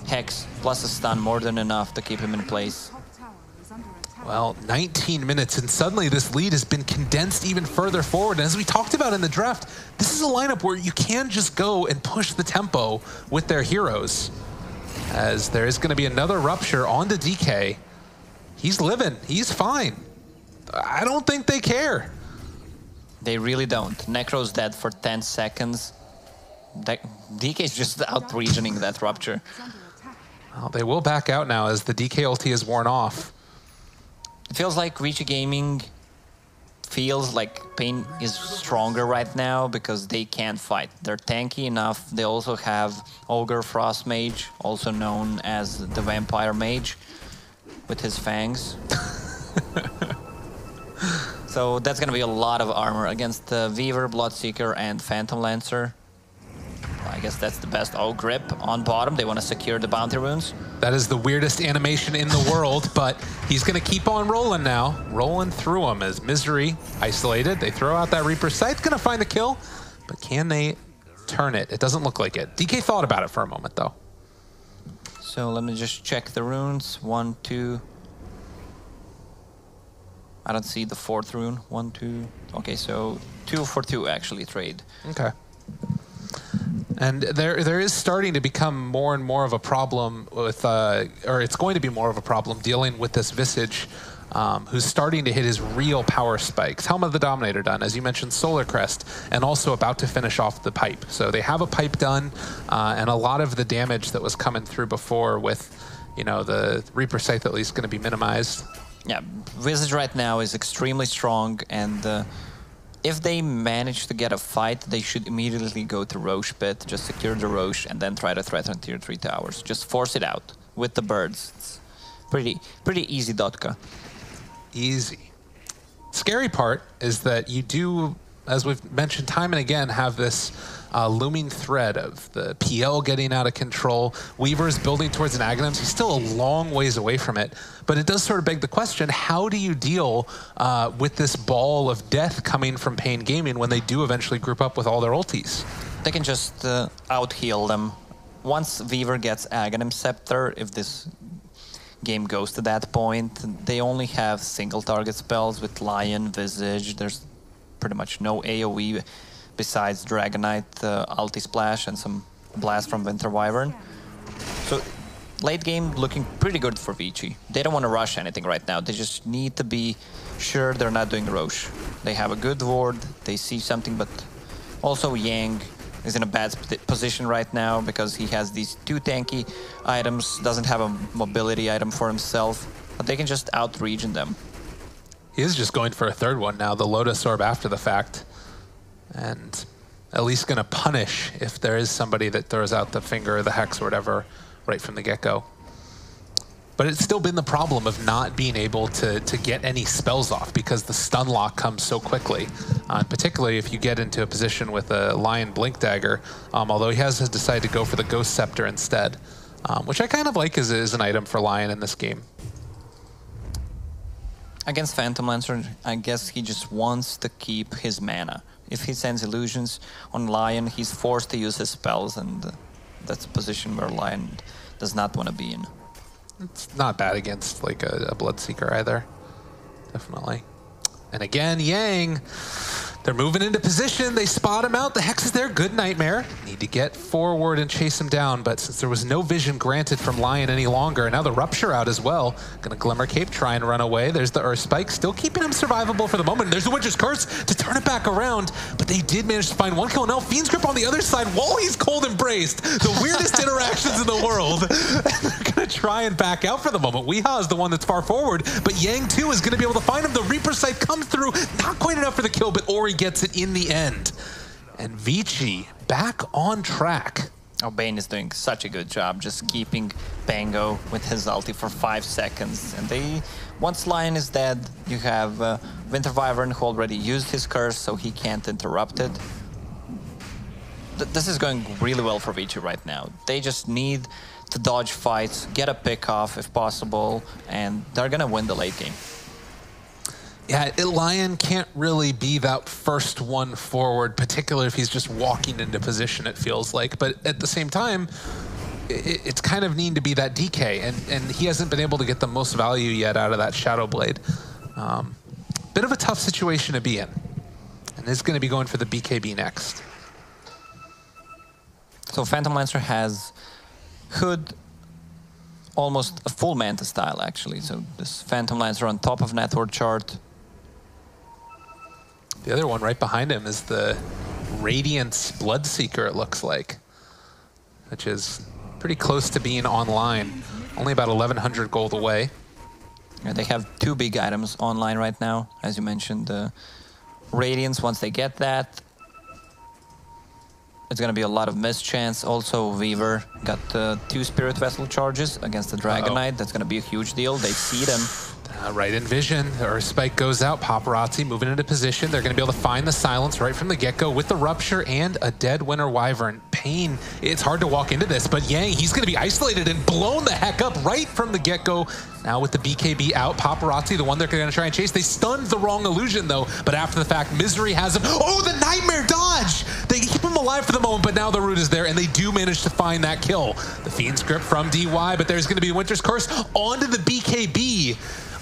Hex plus a stun, more than enough to keep him in place. Well, 19 minutes, and suddenly this lead has been condensed even further forward. And as we talked about in the draft, this is a lineup where you can just go and push the tempo with their heroes. As there is going to be another Rupture onto DK. He's living. He's fine. I don't think they care. They really don't. Necro's dead for 10 seconds. DK's just out-regioning that Rupture. Well, they will back out now as the DK ulti is worn off. It feels like ViCi Gaming feels like paiN is stronger right now because they can't fight. They're tanky enough. They also have Ogre Frost Mage, also known as the Vampire Mage, with his fangs. So that's going to be a lot of armor against the Weaver, Bloodseeker, and Phantom Lancer. I guess that's the best. Oh, Grip on bottom. They want to secure the bounty runes. That is the weirdest animation in the world, but he's going to keep on rolling now. Rolling through them as Misery isolated. They throw out that Reaper's Sight. Going to find the kill, but can they turn it? It doesn't look like it. DK thought about it for a moment, though. So let me just check the runes. 1, 2. I don't see the 4th rune. 1, 2. Okay, so 2 for 2 actually trade. Okay. And there is starting to become more and more of a problem with, or it's going to be more of a problem dealing with this Visage, who's starting to hit his real power spikes. Helm of the Dominator done, as you mentioned, Solar Crest, and also about to finish off the pipe. So they have a pipe done, and a lot of the damage that was coming through before with, you know, the Reaper Scythe at least going to be minimized. Yeah, Visage right now is extremely strong, and if they manage to get a fight, they should immediately go to Roche pit, just secure the Roche, and then try to threaten tier 3 towers. Just force it out with the birds. It's pretty easy, Dotka. Easy. Scary part is that you do, as we've mentioned time and again, have this looming thread of the PL getting out of control. Weaver's building towards an Aghanims. He's still a long ways away from it. But it does sort of beg the question, how do you deal with this ball of death coming from paiN Gaming when they do eventually group up with all their ultis? They can just out-heal them. Once Weaver gets Aghanim Scepter, if this game goes to that point, they only have single target spells with Lion, Visage. There's pretty much no AoE besides Dragonite, Ulti Splash, and some Blast from Winter Wyvern. So late game looking pretty good for ViCi. They don't want to rush anything right now. They just need to be sure they're not doing Roche. They have a good ward, they see something, but also Yang is in a bad position right now because he has these 2 tanky items, doesn't have a mobility item for himself, but they can just out-region them. He is just going for a third one now, the Lotus Orb after the fact. And at least going to punish if there is somebody that throws out the finger or the hex or whatever right from the get-go. But it's still been the problem of not being able to get any spells off because the stun lock comes so quickly. Particularly if you get into a position with a Lion Blink Dagger, although he has decided to go for the Ghost Scepter instead, which I kind of like as an item for Lion in this game. Against Phantom Lancer, I guess he just wants to keep his mana. If he sends illusions on Lion, he's forced to use his spells, and that's a position where Lion does not want to be in. It's not bad against like a Bloodseeker either, definitely. And again, Yang, they're moving into position. They spot him out. The Hex is there. Good Nightmare. Need to get forward and chase him down. But since there was no vision granted from Lion any longer, and now the Rupture out as well, gonna Glimmer Cape, try and run away. There's the Earth Spike, still keeping him survivable for the moment. There's the Winter's Curse to turn it back around. But they did manage to find one kill. Now Fiend's Grip on the other side while he's cold embraced. The weirdest interactions in the world. They're gonna try and back out for the moment. Weehaw is the one that's far forward, but Yang too is gonna be able to find him. The Reaper Sight comes through, not quite enough for the kill, but Ori gets it in the end. And ViCi back on track. Oh, paiN is doing such a good job just keeping Pango with his ulti for 5 seconds. And once Lion is dead, you have Winter Wyvern who already used his curse, so he can't interrupt it. This is going really well for ViCi right now. They just need to dodge fights, get a pick off if possible, and they're gonna win the late game. Yeah, Lion can't really be that first one forward, particularly if he's just walking into position, it feels like. But at the same time, it's kind of needing to be that DK, and he hasn't been able to get the most value yet out of that Shadow Blade. Bit of a tough situation to be in, and is going to be going for the BKB next. So Phantom Lancer has Hood, almost a full Manta style actually. So this Phantom Lancer on top of Network Chart. The other one right behind him is the Radiance Bloodseeker, it looks like, which is pretty close to being online. Only about 1,100 gold away. Yeah, they have 2 big items online right now, as you mentioned. The Radiance, once they get that, it's going to be a lot of mischance. Also, Weaver got 2 Spirit Vessel charges against the Dragonite. That's going to be a huge deal. They see them. Right in vision. The Earth Spike goes out. Paparazzi moving into position. They're going to be able to find the silence right from the get-go with the Rupture and a dead Winter Wyvern. paiN, it's hard to walk into this, but Yang, he's going to be isolated and blown the heck up right from the get-go. Now with the BKB out, Paparazzi, the one they're going to try and chase. They stunned the wrong illusion, though, but after the fact, Misery has him. Oh, the Nightmare dodge! They keep him alive for the moment, but now the root is there, and they do manage to find that kill. The Fiend Script from DY, but there's going to be Winter's Curse onto the BKB.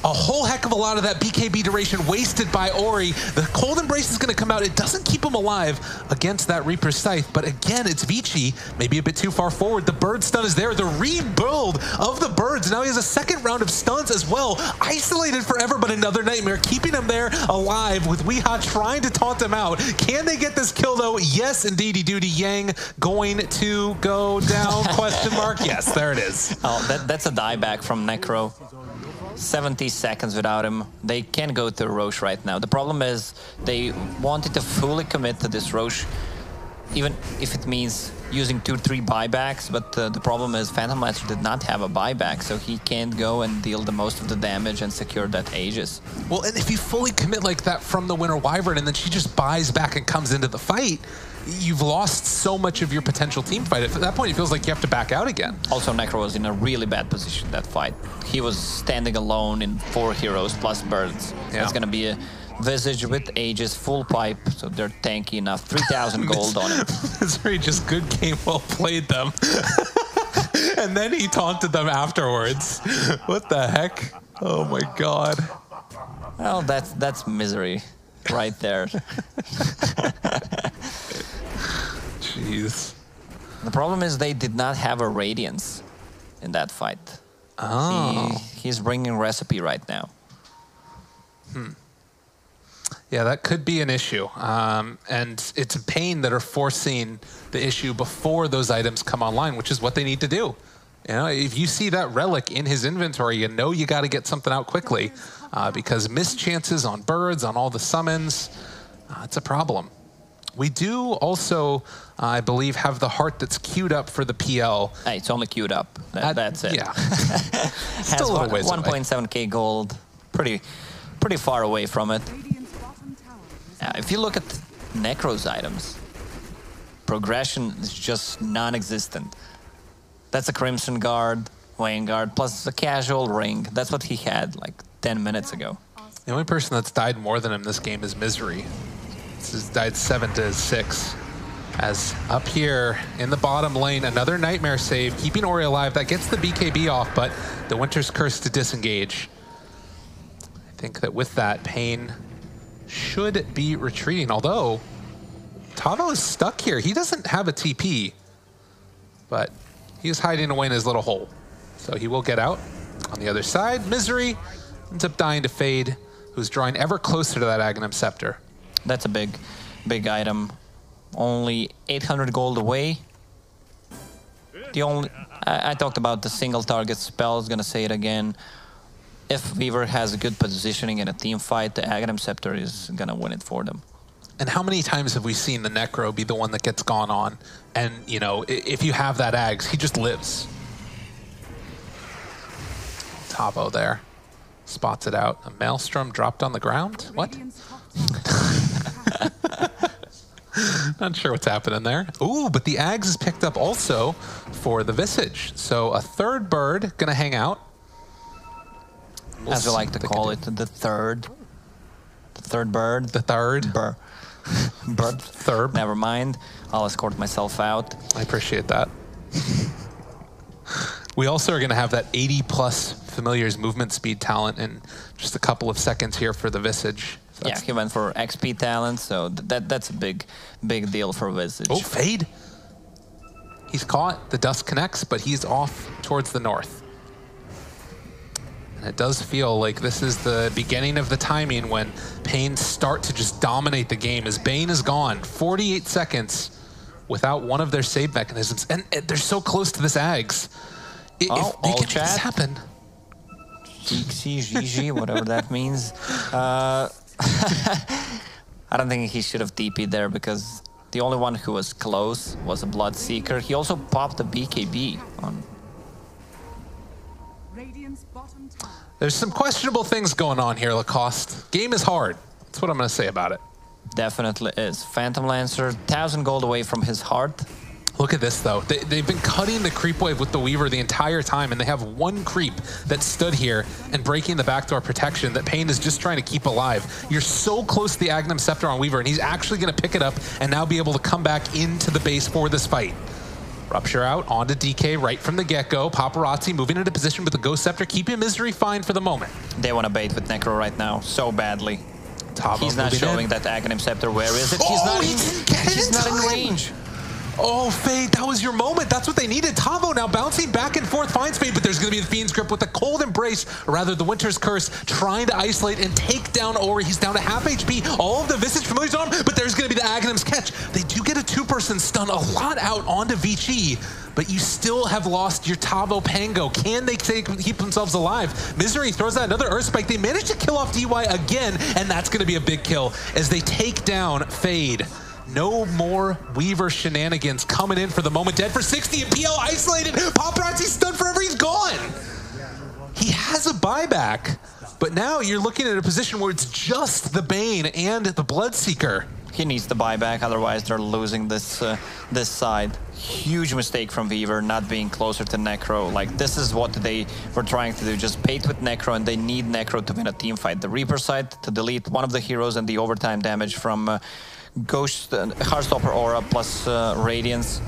A whole heck of a lot of that BKB duration wasted by Ori. The Cold Embrace is going to come out. It doesn't keep him alive against that Reaper's Scythe, but again, it's ViCi, maybe a bit too far forward. The bird stun is there. The rebuild of the birds. Now he has a second round of stuns as well. Isolated forever, but another Nightmare, keeping him there alive with Weehaw trying to taunt him out. Can they get this kill, though? Yes, indeedy duty. Yang going to go down, question mark? Yes, there it is. Oh, that's a dieback from Necro. 70 seconds without him. They can go to Roche right now. The problem is they wanted to fully commit to this Roche, even if it means using 2-3 buybacks, but the problem is Phantom Lancer did not have a buyback, so he can't go and deal the most of the damage and secure that Aegis. Well, and if you fully commit like that from the Winter Wyvern and then she just buys back and comes into the fight, you've lost so much of your potential team fight. At that point, it feels like you have to back out again. Also, Necro was in a really bad position that fight. He was standing alone in 4 heroes plus birds. Yeah. It's gonna be a Visage with Aegis, full pipe, so they're tanky enough. 3,000 gold on him. Missouri just good game, well played them. And then he taunted them afterwards. What the heck? Oh my god. Well, that's misery right there. Jeez. The problem is they did not have a Radiance in that fight. Oh. He's bringing Recipe right now. Yeah, that could be an issue. And it's paiN that are forcing the issue before those items come online, which is what they need to do. You know, if you see that relic in his inventory, you know you got to get something out quickly because missed chances on birds, on all the summons, it's a problem. We do also, I believe, have the heart that's queued up for the PL. Hey, it's only queued up. That's it. Yeah. Has 1.7k gold. Pretty far away from it. If you look at Necro's items, progression is just non-existent. That's a Crimson Guard, Vanguard, plus a casual ring. That's what he had like 10 minutes ago. The only person that's died more than him this game is Misery. He's died 7 to 6. As up here in the bottom lane, another Nightmare save, keeping Ori alive. That gets the BKB off, but the Winter's Curse to disengage. I think that with that, paiN should be retreating, although Tavo is stuck here. He doesn't have a TP, but he's hiding away in his little hole. So he will get out. On the other side, Misery ends up dying to Fade, who's drawing ever closer to that Aghanim Scepter. That's a big item. Only 800 gold away. I talked about the single target spell. I was gonna say it again. If Weaver has a good positioning in a team fight, the Aghanim Scepter is gonna win it for them. And how many times have we seen the Necro be the one that gets gone on? And, you know, if you have that Ags, he just lives. Tavo there. Spots it out. A Maelstrom dropped on the ground? What? Not sure what's happening there. Ooh, but the Ags is picked up also for the Visage. So a third bird gonna hang out. As we like to call it, the third bird. The third? Bird. Third. Never mind. I'll escort myself out. I appreciate that. We also are going to have that 80+ Familiar's movement speed talent in just a couple of seconds here for the Visage. So yeah, he went for XP talent, so that's a big deal for Visage. Oh, Fade. He's caught. The dust connects, but he's off towards the north. And it does feel like this is the beginning of the timing when paiN start to just dominate the game as Bane is gone. 48 seconds without one of their save mechanisms. And they're so close to this Ags. If they can make this happen. ViCi, GG, whatever that means. I don't think he should have TP'd there because the only one who was close was a Bloodseeker. He also popped a BKB on. There's some questionable things going on here, Lacoste. Game is hard. That's what I'm going to say about it. Definitely is. Phantom Lancer, 1,000 gold away from his heart. Look at this, though. They've been cutting the creep wave with the Weaver the entire time, and they have one creep that stood here and breaking the backdoor protection that paiN is just trying to keep alive. You're so close to the Aghanim Scepter on Weaver, and he's actually going to pick it up and now be able to come back into the base for this fight. Rupture out onto DK right from the get-go. Paparazzi moving into position with the Ghost Scepter, keeping Misery fine for the moment. They want to bait with Necro right now so badly. Tavo he's not showing that Aghanim Scepter. Where is it? He's not in range. Oh, Fade, that was your moment. That's what they needed. Tavo now bouncing back and forth, finds Fade, but there's going to be the Fiend's Grip with the Cold Embrace, or rather the Winter's Curse, trying to isolate and take down Ori. He's down to half HP. All of the Visage Familiars on him, but there's going to be the Aghanim's catch. They do get a two-person stun a lot out onto ViCi, but you still have lost your Tavo Pango. Can they keep themselves alive? Misery throws out another Earth Spike. They manage to kill off DY again, and that's going to be a big kill as they take down Fade. No more Weaver shenanigans coming in for the moment. Dead for 60 and PL isolated. Paparazzi stunned forever. He's gone. He has a buyback, but now you're looking at a position where it's just the Bane and the Bloodseeker. He needs the buyback, otherwise they're losing this this side. Huge mistake from Weaver not being closer to Necro. Like, this is what they were trying to do, just bait with Necro, and they need Necro to win a team fight. The Reaper side to delete one of the heroes and the overtime damage from Ghost, Heartstopper Aura plus Radiance.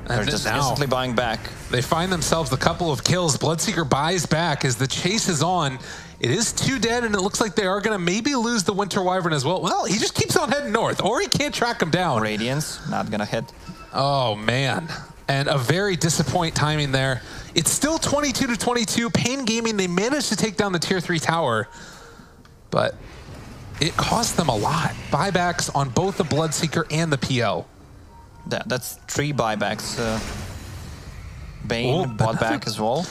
They're just instantly buying back. They find themselves a couple of kills. Bloodseeker buys back as the chase is on. It is 2 dead, and it looks like they are going to maybe lose the Winter Wyvern as well. Well, he just keeps on heading north, or he can't track him down. Radiance, not going to hit. Oh, man. And a very disappointing timing there. It's still 22-22. paiN Gaming, they managed to take down the Tier 3 tower, but it cost them a lot. Buybacks on both the Bloodseeker and the PL. That's 3 buybacks. Bane bought back as well.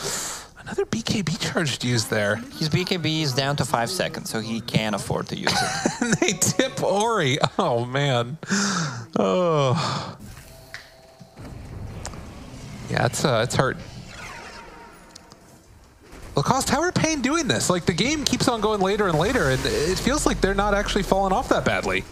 Another BKB charge used there. His BKB is down to 5 seconds, so he can afford to use it. And they tip Ori. Oh, man. Oh. Yeah, it's hurt. Lacoste, how are paiN doing this? Like, the game keeps on going later and later, and it feels like they're not actually falling off that badly.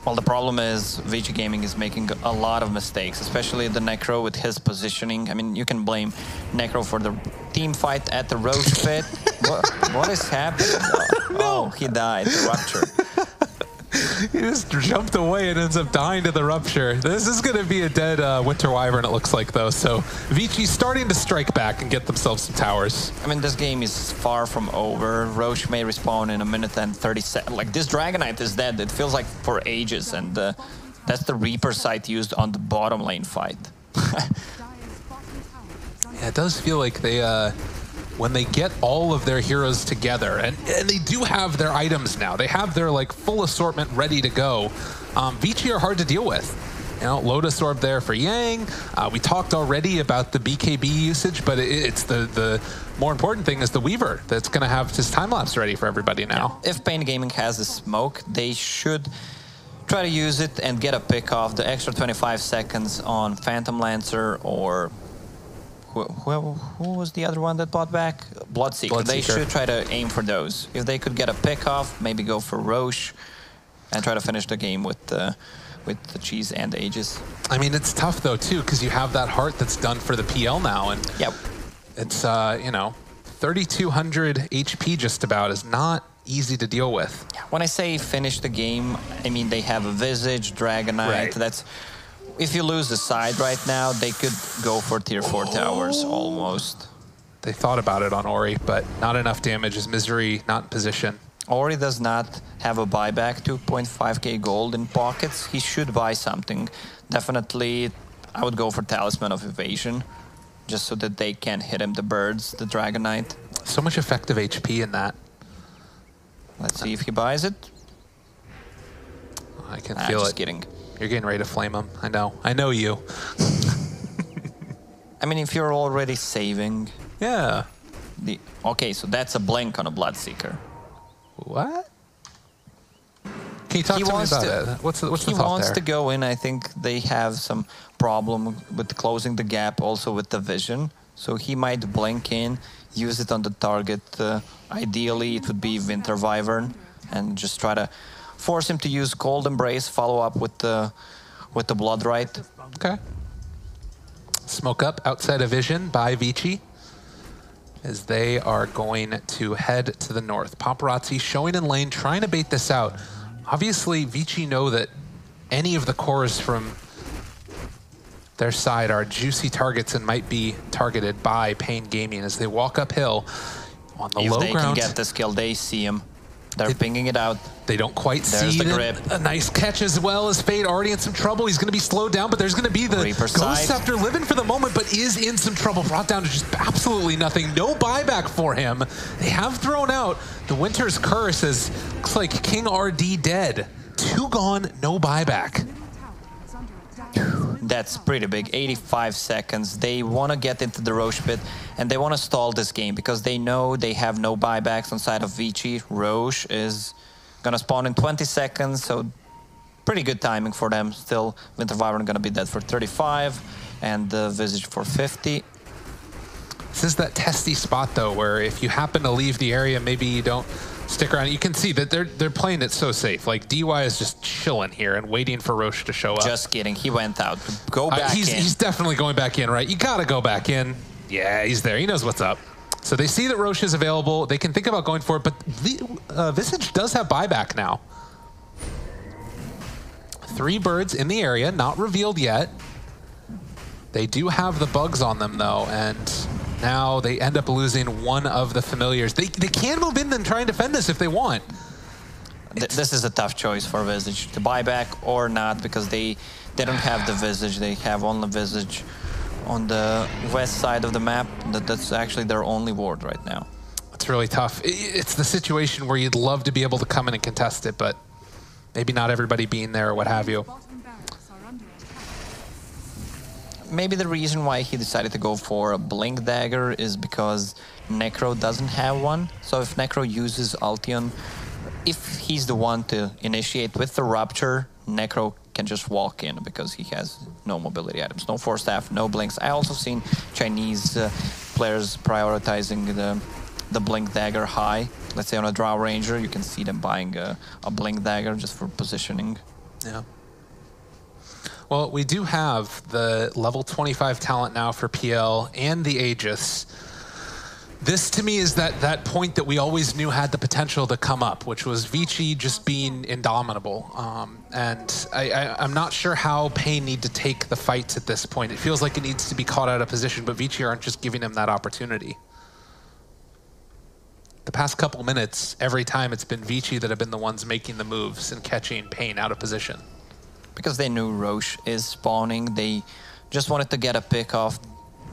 Well, the problem is ViCi Gaming is making a lot of mistakes, especially the Necro with his positioning. I mean, you can blame Necro for the team fight at the Roach pit. What is happening? Oh, he died. The Rupture. He just jumped away and ends up dying to the Rupture. This is going to be a dead Winter Wyvern, it looks like, though. So ViCi's starting to strike back and get themselves some towers. I mean, this game is far from over. Roche may respawn in 1 minute and 30 seconds. Like, this Dragonite is dead. It feels like for ages. And that's the Reaper site used on the bottom lane fight. Yeah, it does feel like they... when they get all of their heroes together, and they do have their items now, they have their like full assortment ready to go. ViCi are hard to deal with. You know, Lotus Orb there for Yang. We talked already about the BKB usage, but it's the more important thing is the Weaver that's going to have his time lapse ready for everybody now. If paiN Gaming has the smoke, they should try to use it and get a pick off the extra 25 seconds on Phantom Lancer or who was the other one that bought back? Bloodseeker. They should try to aim for those. If they could get a pick off, maybe go for Roche and try to finish the game with the cheese and Aegis. I mean, it's tough though too, because you have that heart that's done for the PL now, and yep. It's you know, 3,200 HP just about is not easy to deal with. When I say finish the game, I mean they have a Visage, Dragonite. Right. That's if you lose the side right now, they could go for tier 4 towers almost. They thought about it on Ori, but not enough damage as Misery not in position. Ori does not have a buyback, 2.5k gold in pockets. He should buy something. Definitely, I would go for Talisman of Evasion, just so that they can hit him, the birds, the Dragonite. So much effective HP in that. Let's see if he buys it. I can feel just it. Kidding. You're getting ready to flame him. I know. I know you. I mean, if you're already saving... Yeah. Okay, so that's a blink on a Bloodseeker. What? Can you talk to me about it? What's the thought there? He wants to go in. I think they have some problem with closing the gap also with the vision. So he might blink in, use it on the target. Ideally, it would be Winter Wyvern, and just try to force him to use Cold Embrace, follow up with the Blood Rite. Okay. Smoke up outside of vision by ViCi, as they are going to head to the north. Paparazzi showing in lane, trying to bait this out. Obviously, ViCi know that any of the cores from their side are juicy targets and might be targeted by paiN Gaming as they walk uphill on the low ground. If they can get this kill, they see him. They're pinging it out. They don't quite There's see the grip. A nice catch as well as fade already in some trouble. He's going to be slowed down, but there's going to be the Ghost Scepter living for the moment, but is in some trouble. Brought down to just absolutely nothing. No buyback for him. They have thrown out the Winter's Curse as looks like King RD dead. 2 gone, no buyback. That's pretty big. 85 seconds. They want to get into the Roche pit, and they want to stall this game because they know they have no buybacks on side of ViCi. Roche is going to spawn in 20 seconds, so pretty good timing for them. Still, Winter Wyvern going to be dead for 35, and the Visage for 50. This is that testy spot, though, where if you happen to leave the area, maybe you don't stick around. You can see that they're playing it so safe. Like, DY is just chilling here and waiting for Roche to show up. Just kidding. He went out. Go back in. He's definitely going back in, right? You got to go back in. Yeah, he's there. He knows what's up. So they see that Roche is available. They can think about going for it, but Visage does have buyback now. 3 birds in the area, not revealed yet. They do have the bugs on them, though, and now they end up losing one of the familiars. They can move in and try and defend this if they want. This is a tough choice for Visage, to buy back or not, because they don't have the Visage. They have only Visage on the west side of the map. That's actually their only ward right now. It's really tough. It's the situation where you'd love to be able to come in and contest it, but maybe not everybody being there or what have you. Maybe the reason why he decided to go for a Blink Dagger is because Necro doesn't have one. So if Necro uses Ultion, if he's the one to initiate with the Rupture, Necro can just walk in because he has no mobility items, no Force Staff, no Blinks. I also seen Chinese players prioritizing the Blink Dagger high. Let's say on a Drow Ranger, you can see them buying a Blink Dagger just for positioning. Yeah. Well, we do have the level 25 talent now for PL and the Aegis. This, to me, is that point that we always knew had the potential to come up, which was ViCi just being indomitable. And I'm not sure how paiN need to take the fights at this point. It feels like it needs to be caught out of position, but ViCi aren't just giving him that opportunity. The past couple minutes, every time it's been ViCi that have been the ones making the moves and catching paiN out of position. Because they knew Roche is spawning, they just wanted to get a pick off.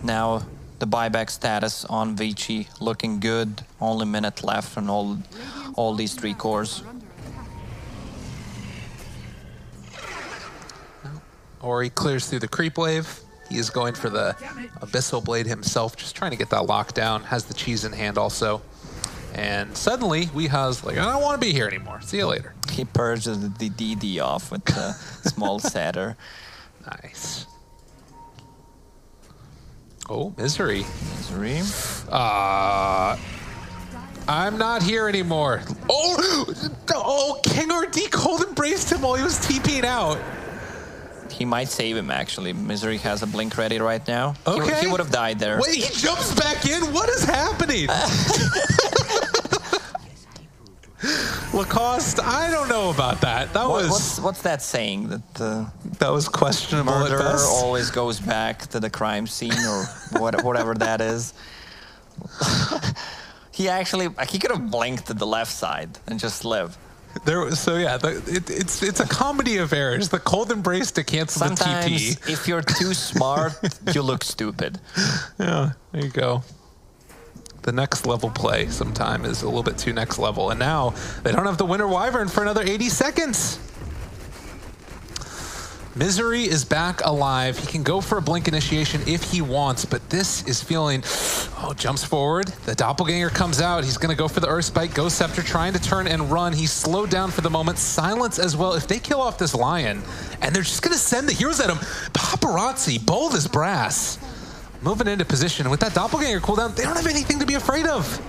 Now the buyback status on ViCi looking good. Only minute left on all these 3 cores. Ori clears through the creep wave. He is going for the Abyssal Blade himself, just trying to get that lockdown. Has the cheese in hand also. And suddenly, Weeha's like, I don't want to be here anymore. See you later. He purged the DD off with the small setter. Nice. Oh, Misery. Misery. I'm not here anymore. Oh, King RD cold embraced him while he was TP'ing out. He might save him, actually. Misery has a blink ready right now. Okay. He would have died there. Wait, he jumps back in? What is happening? Lacoste, I don't know about that. What's that saying? That was questionable at murderer best. always goes back to the crime scene or whatever that is. He could have blinked to the left side and just lived. So yeah, it's a comedy of errors. The cold embrace to cancel Sometimes, the TP. if you're too smart, you look stupid. Yeah, there you go. The next level play sometime is a little bit too next level. And now they don't have the Winter Wyvern for another 80 seconds. Misery is back alive. He can go for a blink initiation if he wants, but this is feeling, jumps forward. The Doppelganger comes out. He's gonna go for the Earth Spike. Ghost Scepter trying to turn and run. He's slowed down for the moment. Silence as well. If they kill off this Lion, and they're just gonna send the heroes at him. Paparazzi, bold as brass. Moving into position. With that Doppelganger cooldown, they don't have anything to be afraid of.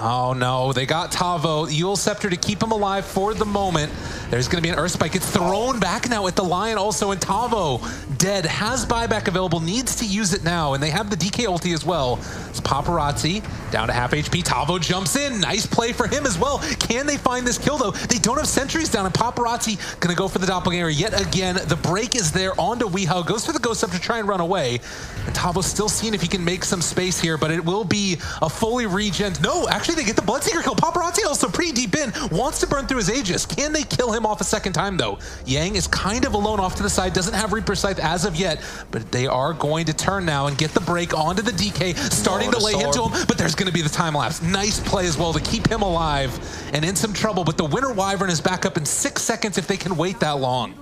Oh no, they got Tavo, Eul Scepter to keep him alive for the moment. There's gonna be an Earth Spike. It's thrown back now with the Lion also, and Tavo dead, has buyback available, needs to use it now, and they have the DK ulti as well. It's Paparazzi down to half HP. Tavo jumps in, nice play for him as well. Can they find this kill though? They don't have sentries down, and Paparazzi gonna go for the Doppelganger yet again. The break is there onto Weehaw, goes for the Ghost Scepter to try and run away. And Tavo's still seeing if he can make some space here, but it will be a fully regen. No, actually actually, they get the Bloodseeker kill. Paparazzi also pretty deep in, wants to burn through his Aegis. Can they kill him off a second time, though? Yang is kind of alone off to the side, doesn't have Reaper Scythe as of yet, but they are going to turn now and get the break onto the DK, starting to lay into him, but there's going to be the time lapse. Nice play as well to keep him alive and in some trouble, but the Winter Wyvern is back up in 6 seconds if they can wait that long.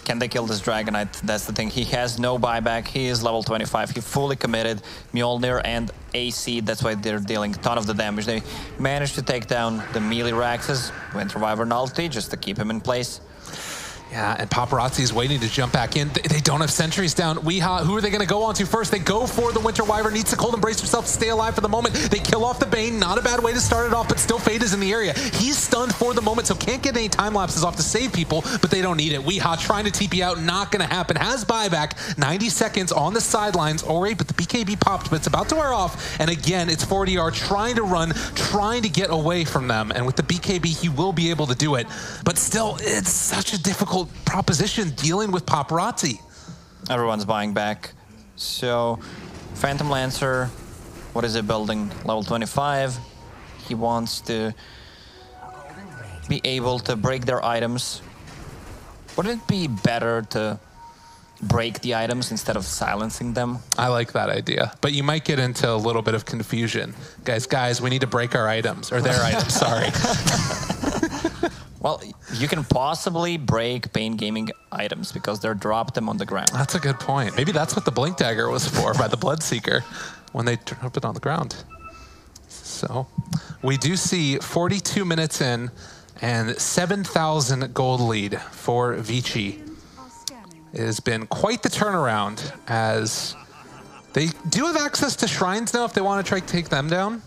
Can they kill this Dragonite? That's the thing. He has no buyback. He is level 25. He fully committed. Mjolnir and AC, that's why they're dealing a ton of the damage. They managed to take down the melee Raxes, Winter Wyvern ulti, just to keep him in place. Yeah, and Paparazzi is waiting to jump back in. They don't have sentries down. Weeha, who are they going to go on to first? They go for the Winter Wyvern. Needs to cold embrace herself to stay alive for the moment. They kill off the Bane. Not a bad way to start it off, but still Fade is in the area. He's stunned for the moment, so can't get any time lapses off to save people, but they don't need it. Weeha trying to TP out. Not going to happen. Has buyback. 90 seconds on the sidelines. Ori, but the BKB popped, but it's about to wear off. And again, it's 4DR trying to run, trying to get away from them. And with the BKB, he will be able to do it. But still, it's such a difficult proposition dealing with Paparazzi. Everyone's buying back. So, Phantom Lancer, what is it building? Level 25. He wants to be able to break their items. Wouldn't it be better to break the items instead of silencing them? I like that idea, but you might get into a little bit of confusion. Guys, we need to break our items, or their items, sorry. Well, you can possibly break paiN Gaming items because they're dropped them on the ground. That's a good point. Maybe that's what the Blink Dagger was for by the Bloodseeker when they dropped it on the ground. So we do see 42 minutes in and 7,000 gold lead for ViCi. It has been quite the turnaround as they do have access to shrines now if they want to try to take them down.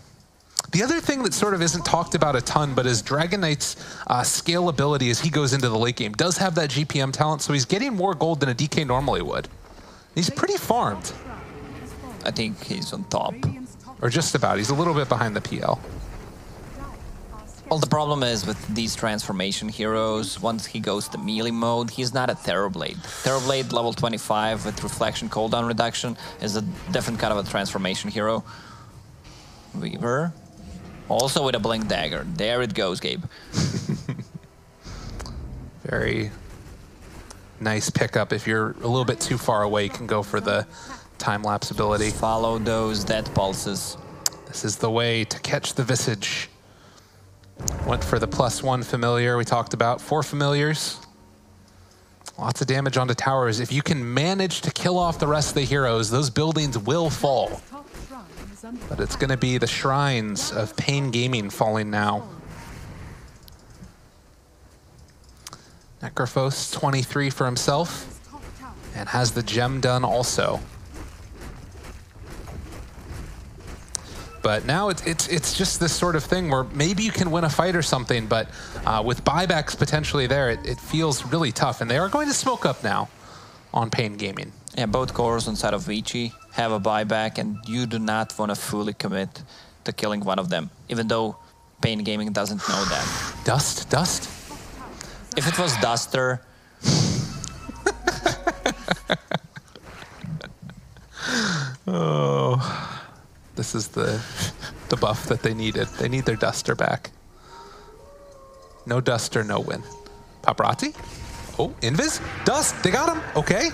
The other thing that sort of isn't talked about a ton, but is Dragon Knight's scalability as he goes into the late game. Does have that GPM talent, so he's getting more gold than a DK normally would. He's pretty farmed. I think he's on top. Or just about. He's a little bit behind the PL. Well, the problem is with these transformation heroes, once he goes to melee mode, he's not a Terrorblade. Terrorblade level 25 with reflection cooldown reduction is a different kind of a transformation hero. Weaver. Also with a Blink Dagger. There it goes, Gabe. Very nice pickup. If you're a little bit too far away, you can go for the time-lapse ability. Follow those death pulses. This is the way to catch the Visage. Went for the +1 familiar we talked about. 4 familiars. Lots of damage onto towers. If you can manage to kill off the rest of the heroes, those buildings will fall. But it's going to be the shrines of paiN Gaming falling now. Necrophos, 23 for himself, and has the gem done also. But now it's just this sort of thing where maybe you can win a fight or something, but with buybacks potentially there, it feels really tough. And they are going to smoke up now on paiN Gaming. Yeah, both cores inside of ViCi have a buyback, and you do not want to fully commit to killing one of them, even though paiN Gaming doesn't know that. Dust? If it was Duster... Oh, this is the buff that they needed. They need their Duster back. No Duster, no win. Paparazzi? Oh, Invis? Dust, they got him, okay.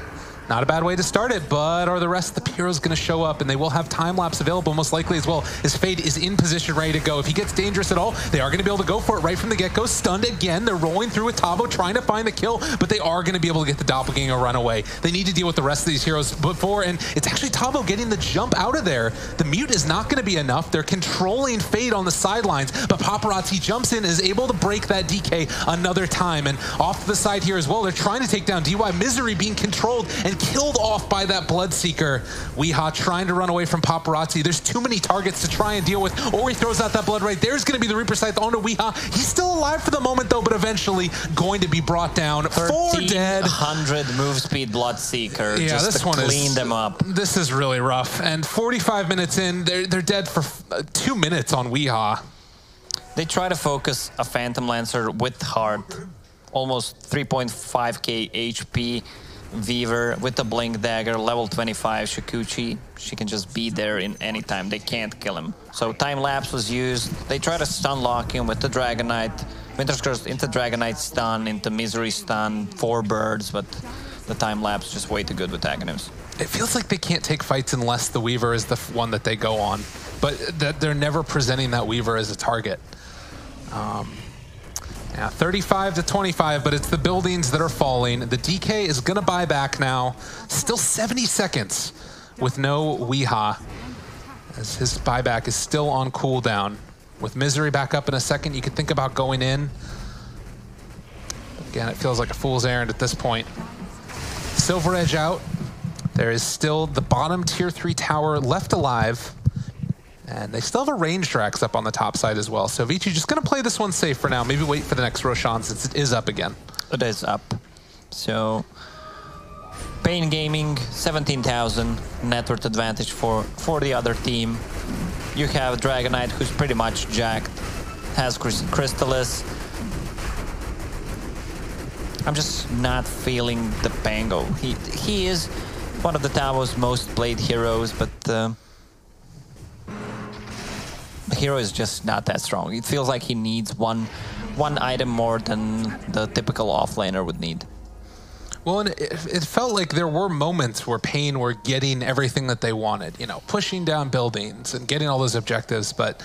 Not a bad way to start it, but are the rest of the heroes going to show up? And they will have time-lapse available most likely as well, as Fade is in position ready to go. If he gets dangerous at all, they are going to be able to go for it right from the get-go. Stunned again. They're rolling through with Tavo, trying to find the kill, but they are going to be able to get the Doppelganger run away. They need to deal with the rest of these heroes before, and it's actually Tavo getting the jump out of there. The mute is not going to be enough. They're controlling Fade on the sidelines, but Paparazzi jumps in and is able to break that DK another time. And off to the side here as well, they're trying to take down DY. Misery being controlled and killed off by that Bloodseeker. Weeha trying to run away from Paparazzi. There's too many targets to try and deal with. Ori throws out that blood right. There's going to be the Reaper Scythe onto Weeha. He's still alive for the moment though, but eventually going to be brought down. 4 dead. 100 move speed Bloodseeker. Yeah, just this to one clean them up. This is really rough. And 45 minutes in, they're dead for 2 minutes on Weeha. They try to focus a Phantom Lancer with heart. Almost 3.5k HP. Weaver with the Blink Dagger, level 25 Shikuchi. She can just be there in any time. They can't kill him. So time lapse was used. They try to stun lock him with the Dragon Knight. Winter's Curse into Dragon Knight stun, into Misery stun, 4 birds, but the time lapse just way too good with Aghanims. It feels like they can't take fights unless the Weaver is the one that they go on, but that they're never presenting that Weaver as a target. Yeah, 35 to 25, but it's the buildings that are falling. The DK is gonna buy back now. Still 70 seconds with no Weeha, as his buyback is still on cooldown. With Misery back up in a second, you could think about going in. Again, it feels like a fool's errand at this point. Silver Edge out. There is still the bottom tier 3 tower left alive. And they still have a range Drax up on the top side as well. So ViCi just going to play this one safe for now. Maybe wait for the next Roshan since it is up again. It is up. So paiN Gaming, 17,000 net worth advantage for the other team. You have Dragon Knight, who's pretty much jacked, has Crystallis. I'm just not feeling the Pango. He is one of the Tavo's most played heroes, but the hero is just not that strong. It feels like he needs one item more than the typical offlaner would need. Well, and it felt like there were moments where paiN were getting everything that they wanted, you know, pushing down buildings and getting all those objectives, but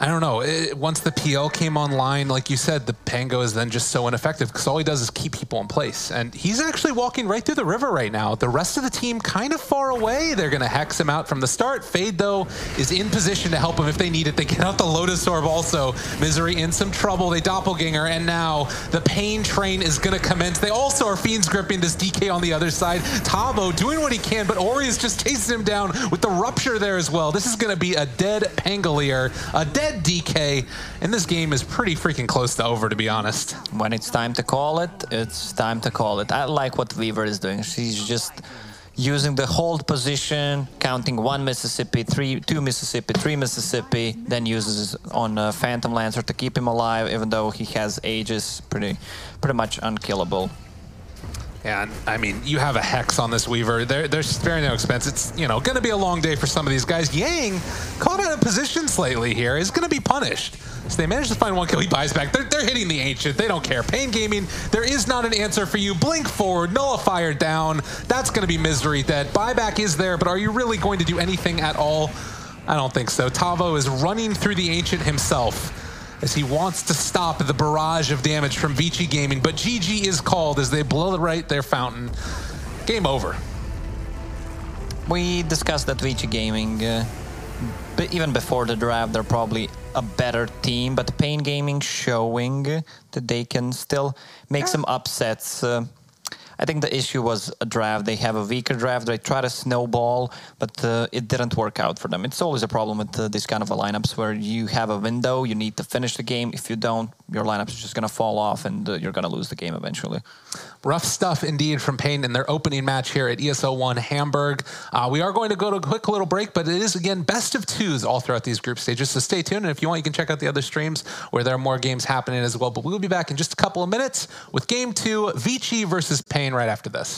I don't know, once the PL came online, like you said, the Pango is then just so ineffective because all he does is keep people in place. And he's actually walking right through the river right now. The rest of the team kind of far away. They're going to hex him out from the start. Fade, though, is in position to help him if they need it. They get out the Lotus Orb also. Misery in some trouble. They doppelganger, and now the paiN train is going to commence. They also are Fiends gripping this DK on the other side. Tavo doing what he can, but Ori is just chasing him down with the Rupture there as well. This is going to be a dead Pangolier, a dead DK, and this game is pretty freaking close to over, to be honest. When it's time to call it, it's time to call it. I like what Weaver is doing. She's just using the hold position, counting 1 Mississippi, 2 Mississippi, 3 Mississippi, then uses on Phantom Lancer to keep him alive, even though he has Aegis, pretty much unkillable. And I mean, you have a Hex on this Weaver. They're sparing no expense. It's, you know, going to be a long day for some of these guys. Yang, caught out of position slightly here, is going to be punished. So they managed to find 1 kill. He buys back. They're hitting the Ancient. They don't care. paiN Gaming, there is not an answer for you. Blink forward, Nullifier down. That's going to be Misery dead. Buyback is there, but are you really going to do anything at all? I don't think so. Tavo is running through the Ancient himself, as he wants to stop the barrage of damage from ViCi Gaming, but GG is called as they blow right their fountain. Game over. We discussed that ViCi Gaming, but even before the draft, they're probably a better team, but paiN Gaming showing that they can still make some upsets. I think the issue was a draft. They have a weaker draft. They try to snowball, but it didn't work out for them. It's always a problem with this kind of lineups where you have a window, you need to finish the game. If you don't, your lineup is just going to fall off and you're going to lose the game eventually. Rough stuff indeed from paiN in their opening match here at ESL One Hamburg. We are going to go to a quick little break, but it is, again, best of 2s all throughout these group stages. So stay tuned, and if you want, you can check out the other streams where there are more games happening as well. But we'll be back in just a couple of minutes with Game 2, ViCi versus paiN right after this.